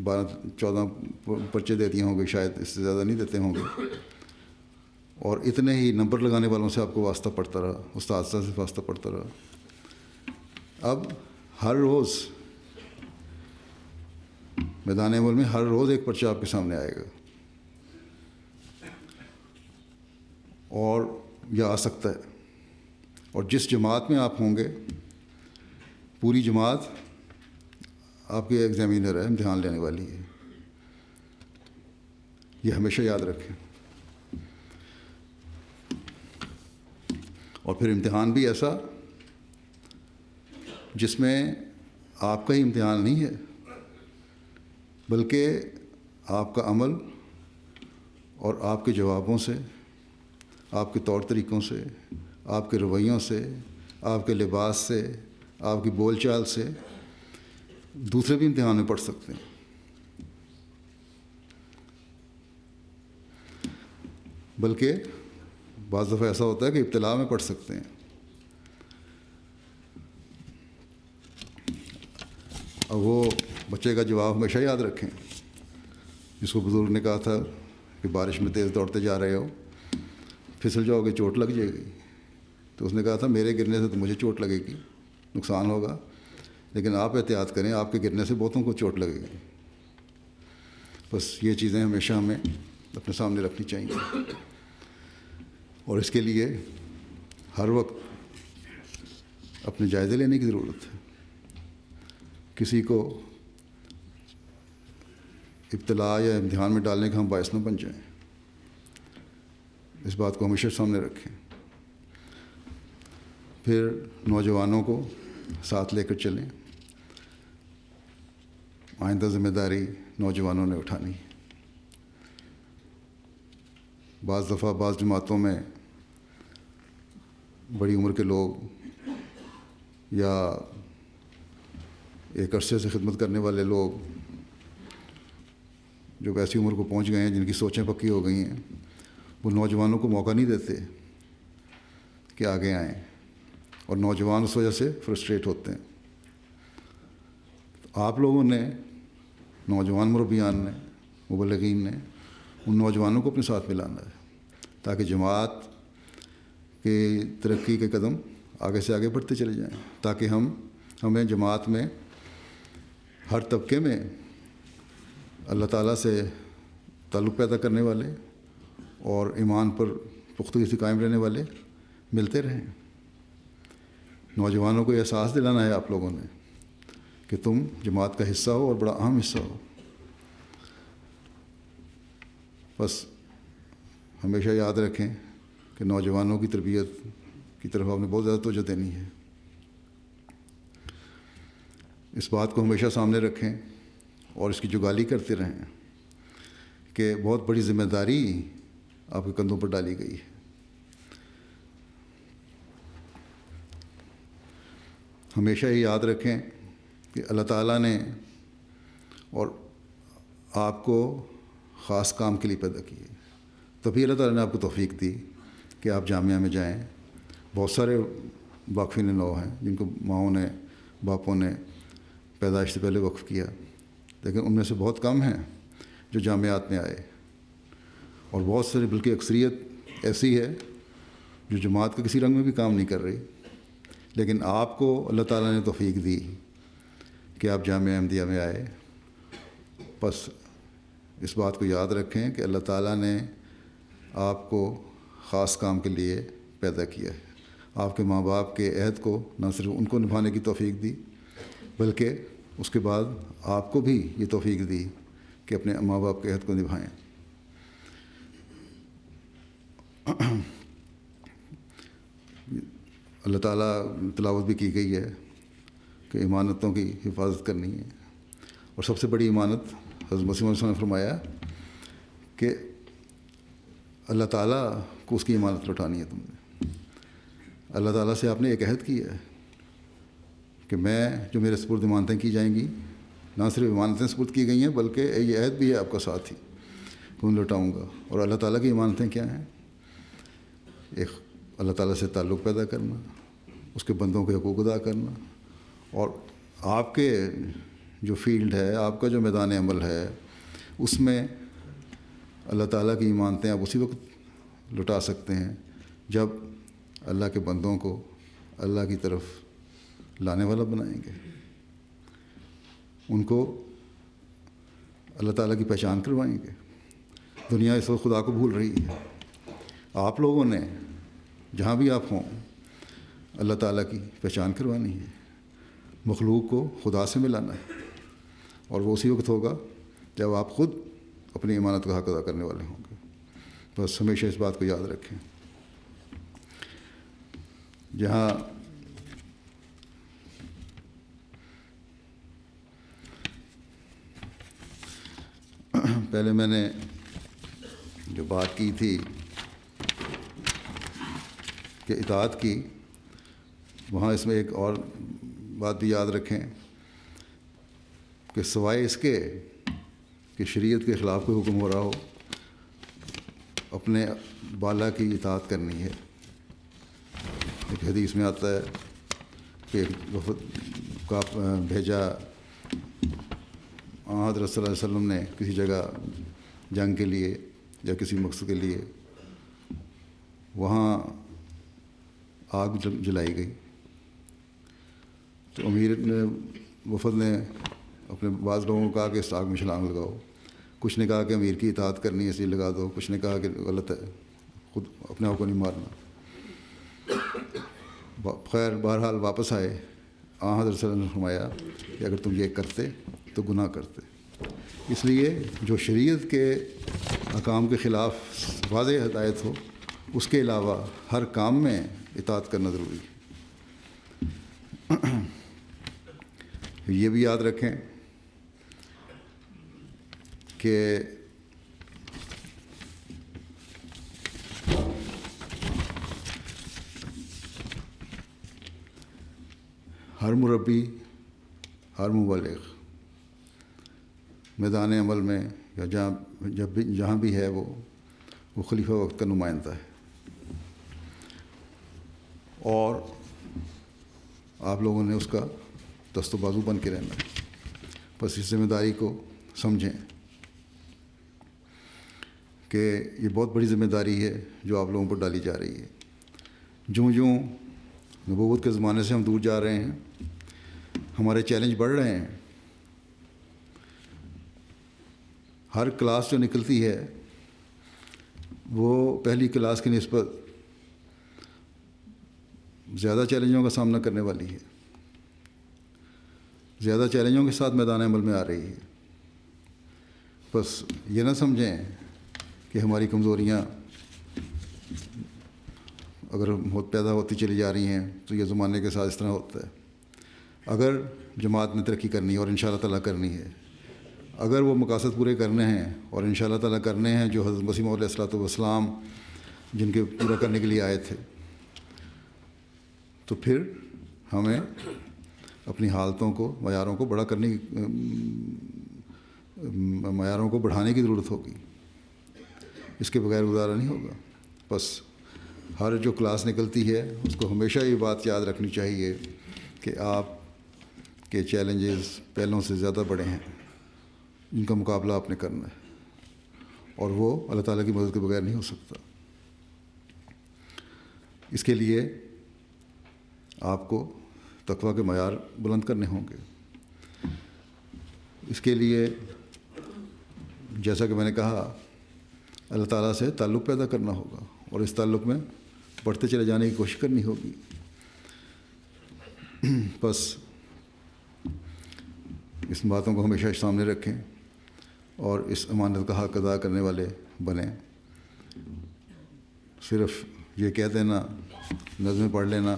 12-14 پرچے دے دیے ہوں گے، شاید اس سے زیادہ نہیں دیتے ہوں گے، اور اتنے ہی نمبر لگانے والوں سے آپ کو واسطہ پڑتا رہا، اساتذہ سے واسطہ پڑتا رہا۔ اب ہر روز میدان عمل میں ہر روز ایک پرچہ آپ کے سامنے آئے گا، اور یہ آ سکتا ہے، اور جس جماعت میں آپ ہوں گے پوری جماعت آپ کے ایگزامینر ہے، امتحان لینے والی ہے، یہ ہمیشہ یاد رکھیں۔ اور پھر امتحان بھی ایسا جس میں آپ کا ہی امتحان نہیں ہے، بلکہ آپ کا عمل اور آپ کے جوابوں سے، آپ کے طور طریقوں سے، آپ کے رویوں سے، آپ کے لباس سے، آپ کی بول چال سے دوسرے بھی امتحان میں پڑھ سکتے ہیں۔ بلکہ بعض دفعہ ایسا ہوتا ہے کہ ابتلا میں پڑھ سکتے ہیں۔ اب وہ بچے کا جواب ہمیشہ یاد رکھیں، جس کو بزرگ نے کہا تھا کہ بارش میں تیز دوڑتے جا رہے ہو، پھسل جاؤ گے، چوٹ لگ جائے گی، تو اس نے کہا تھا میرے گرنے سے تو مجھے چوٹ لگے گی، نقصان ہوگا، لیکن آپ احتیاط کریں، آپ کے گرنے سے بہتوں کو چوٹ لگے گی۔ بس یہ چیزیں ہمیشہ ہمیں اپنے سامنے رکھنی چاہیے، اور اس کے لیے ہر وقت اپنے جائزے لینے کی ضرورت ہے۔ کسی کو ابتلا یا امتحان میں ڈالنے کا ہم باعث نہ بن جائیں، اس بات کو ہمیشہ سامنے رکھیں۔ پھر نوجوانوں کو ساتھ لے کر چلیں، آئندہ ذمہ داری نوجوانوں نے اٹھانی ہے۔ بعض دفعہ بعض جماعتوں میں بڑی عمر کے لوگ یا ایک عرصے سے خدمت کرنے والے لوگ جو ایسی عمر کو پہنچ گئے ہیں، جن کی سوچیں پکی ہو گئی ہیں، وہ نوجوانوں کو موقع نہیں دیتے کہ آگے آئیں، اور نوجوان اس وجہ سے فرسٹریٹ ہوتے ہیں۔ آپ لوگوں نے، نوجوان مربیان نے، مبلغین نے، ان نوجوانوں کو اپنے ساتھ ملانا ہے، تاکہ جماعت کی ترقی کے قدم آگے سے آگے بڑھتے چلے جائیں، تاکہ ہمیں جماعت میں ہر طبقے میں اللہ تعالیٰ سے تعلق پیدا کرنے والے اور ایمان پر پختگی سے قائم رہنے والے ملتے رہیں۔ نوجوانوں کو یہ احساس دلانا ہے آپ لوگوں نے کہ تم جماعت کا حصہ ہو، اور بڑا اہم حصہ ہو۔ بس ہمیشہ یاد رکھیں کہ نوجوانوں کی تربیت کی طرف آپ نے بہت زیادہ توجہ دینی ہے۔ اس بات کو ہمیشہ سامنے رکھیں اور اس کی جگالی کرتے رہیں کہ بہت بڑی ذمہ داری آپ کے کندھوں پر ڈالی گئی ہے۔ ہمیشہ یہ یاد رکھیں کہ اللہ تعالیٰ نے اور آپ کو خاص کام کے لیے پیدا کی ہے، تبھی اللہ تعالیٰ نے آپ کو توفیق دی کہ آپ جامعہ میں جائیں۔ بہت سارے واقفین نو ہیں جن کو ماؤں نے، باپوں نے پیدائش سے پہلے وقف کیا، لیکن ان میں سے بہت کم ہیں جو جامعات میں آئے، اور بہت سارے، بلکہ اکثریت ایسی ہے جو جماعت کے کسی رنگ میں بھی کام نہیں کر رہی، لیکن آپ کو اللہ تعالیٰ نے توفیق دی کہ آپ جامعہ احمدیہ میں آئے۔ بس اس بات کو یاد رکھیں کہ اللہ تعالیٰ نے آپ کو خاص کام کے لیے پیدا کیا ہے۔ آپ کے ماں باپ کے عہد کو نہ صرف ان کو نبھانے کی توفیق دی، بلکہ اس کے بعد آپ کو بھی یہ توفیق دی کہ اپنے ماں باپ کے عہد کو نبھائیں۔ اللہ تعالیٰ تلاوت بھی کی گئی ہے کہ امانتوں کی حفاظت کرنی ہے، اور سب سے بڑی امانت حضرت مسیح علیہ السلام نے فرمایا کہ اللہ تعالیٰ کو اس کی امانت لوٹانی ہے۔ تم نے اللہ تعالیٰ سے آپ نے ایک عہد کیا ہے کہ میں جو میرے سپرد امانتیں کی جائیں گی، نہ صرف امانتیں سپرد کی گئی ہیں بلکہ یہ عہد بھی ہے آپ کا ساتھ ہی کہ میں لوٹاؤں گا۔ اور اللہ تعالیٰ کی امانتیں کیا ہیں؟ ایک اللہ تعالیٰ سے تعلق پیدا کرنا، اس کے بندوں کے حقوق ادا کرنا، اور آپ کے جو فیلڈ ہے، آپ کا جو میدان عمل ہے، اس میں اللہ تعالیٰ کی ایمانتیں آپ اسی وقت لٹا سکتے ہیں جب اللہ کے بندوں کو اللہ کی طرف لانے والا بنائیں گے، ان کو اللہ تعالیٰ کی پہچان کروائیں گے۔ دنیا اس وقت خدا کو بھول رہی ہے، آپ لوگوں نے جہاں بھی آپ ہوں اللہ تعالیٰ کی پہچان کروانی ہے، مخلوق کو خدا سے ملانا ہے، اور وہ اسی وقت ہوگا جب آپ خود اپنی امانت کا حق ادا کرنے والے ہوں گے۔ بس ہمیشہ اس بات کو یاد رکھیں۔ جہاں پہلے میں نے جو بات کی تھی کہ اطاعت کی، وہاں اس میں ایک اور بات بھی یاد رکھیں کہ سوائے اس کے کہ شریعت کے خلاف کوئی حکم ہو رہا ہو، اپنے بالا کی اطاعت کرنی ہے۔ ایک حدیث میں آتا ہے کہ وفد کا بھیجا حضرت صلی اللہ علیہ وسلم نے کسی جگہ جنگ کے لیے یا کسی مقصد کے لیے، وہاں آگ جلائی گئی، تو امیر نے وفد نے اپنے بعض لوگوں کو کہا کہ اس آگ میں چھلانگ لگاؤ، کچھ نے کہا کہ امیر کی اطاعت کرنی ہے اس لیے لگا دو، کچھ نے کہا کہ غلط ہے، خود اپنے آپ کو نہیں مارنا۔ خیر بہرحال واپس آئے، حضرت صلی اللہ علیہ وسلم نے فرمایا کہ اگر تم یہ کرتے تو گناہ کرتے۔ اس لیے جو شریعت کے احکام کے خلاف واضح ہدایت ہو، اس کے علاوہ ہر کام میں اطاعت کرنا ضروری ہے۔ یہ بھی یاد رکھیں کہ ہر مربی، ہر مبلغ میدان عمل میں یا جہاں بھی ہے وہ خلیفہ وقت کا نمائندہ ہے، اور آپ لوگوں نے اس کا دست و بازو بن کے رہنا ہے۔ بس اس ذمہ داری کو سمجھیں کہ یہ بہت بڑی ذمہ داری ہے جو آپ لوگوں پر ڈالی جا رہی ہے۔ جوں جوں نبوت کے زمانے سے ہم دور جا رہے ہیں، ہمارے چیلنج بڑھ رہے ہیں۔ ہر کلاس جو نکلتی ہے وہ پہلی کلاس کی نسبت زیادہ چیلنجوں کا سامنا کرنے والی ہے، زیادہ چیلنجوں کے ساتھ میدان عمل میں آ رہی ہے۔ بس یہ نہ سمجھیں کہ ہماری کمزوریاں اگر پیدا ہوتی چلی جا رہی ہیں تو یہ زمانے کے ساتھ اس طرح ہوتا ہے۔ اگر جماعت نے ترقی کرنی ہے اور انشاءاللہ تعالیٰ کرنی ہے، اگر وہ مقاصد پورے کرنے ہیں اور انشاءاللہ تعالیٰ کرنے ہیں جو حضرت مسیح موعود علیہ السلام جن کے پورا کرنے کے لیے آئے تھے، تو پھر ہمیں اپنی حالتوں کو، معیاروں کو بڑھانے کی ضرورت ہوگی۔ اس کے بغیر گزارا نہیں ہوگا۔ بس ہر جو کلاس نکلتی ہے اس کو ہمیشہ یہ بات یاد رکھنی چاہیے کہ آپ کے چیلنجز پہلوں سے زیادہ بڑے ہیں، جن کا مقابلہ آپ نے کرنا ہے، اور وہ اللہ تعالیٰ کی مدد کے بغیر نہیں ہو سکتا۔ اس کے لیے آپ کو تقویٰ کے معیار بلند کرنے ہوں گے۔ اس کے لیے جیسا کہ میں نے کہا، اللہ تعالیٰ سے تعلق پیدا کرنا ہوگا اور اس تعلق میں بڑھتے چلے جانے کی کوشش کرنی ہوگی۔ بس اس باتوں کو ہمیشہ سامنے رکھیں اور اس امانت کا حق ادا کرنے والے بنیں۔ صرف یہ کہہ دینا، نظمیں پڑھ لینا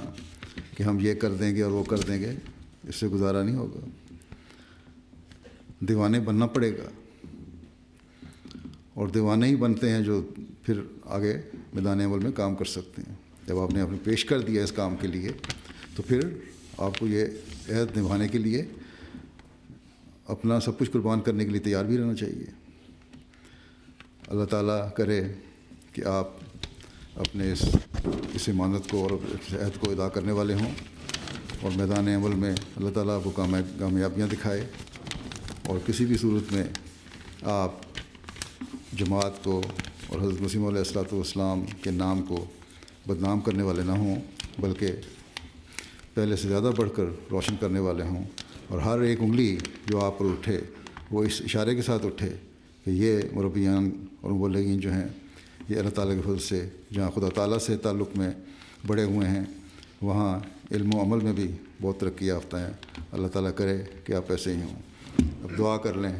کہ ہم یہ کر دیں گے اور وہ کر دیں گے، اس سے گزارا نہیں ہوگا۔ دیوانے بننا پڑے گا، اور دیوانے ہی بنتے ہیں جو پھر آگے میدان عمل میں کام کر سکتے ہیں۔ جب آپ نے پیش کر دیا اس کام کے لیے، تو پھر آپ کو یہ عہد نبھانے کے لیے اپنا سب کچھ قربان کرنے کے لیے تیار بھی رہنا چاہیے۔ اللہ تعالیٰ کرے کہ آپ اپنے اس امانت کو اور اس عہد کو ادا کرنے والے ہوں، اور میدان عمل میں اللہ تعالیٰ آپ کو کامیابیاں دکھائے، اور کسی بھی صورت میں آپ جماعت کو اور حضرت مسیح علیہ الصلوۃ والسلام کے نام کو بدنام کرنے والے نہ ہوں، بلکہ پہلے سے زیادہ بڑھ کر روشن کرنے والے ہوں، اور ہر ایک انگلی جو آپ پر اٹھے وہ اس اشارے کے ساتھ اٹھے کہ یہ مربیان اور مبلغین جو ہیں یہ اللہ تعالیٰ کے فضل سے جہاں خدا تعالیٰ سے تعلق میں بڑے ہوئے ہیں وہاں علم و عمل میں بھی بہت ترقی یافتہ ہیں۔ اللہ تعالیٰ کرے کہ آپ ایسے ہی ہوں۔ اب دعا کر لیں۔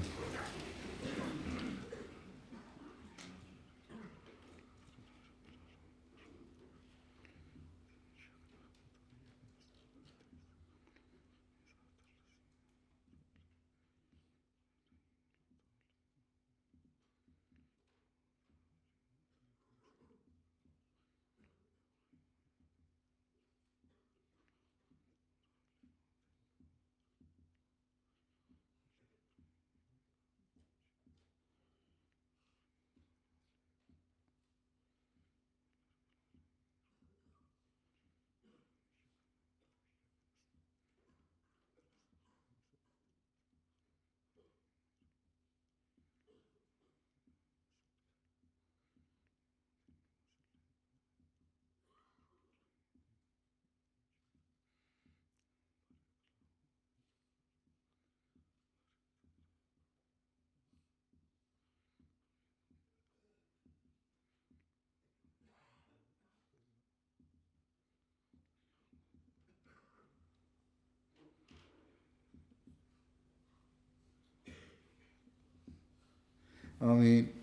آمین۔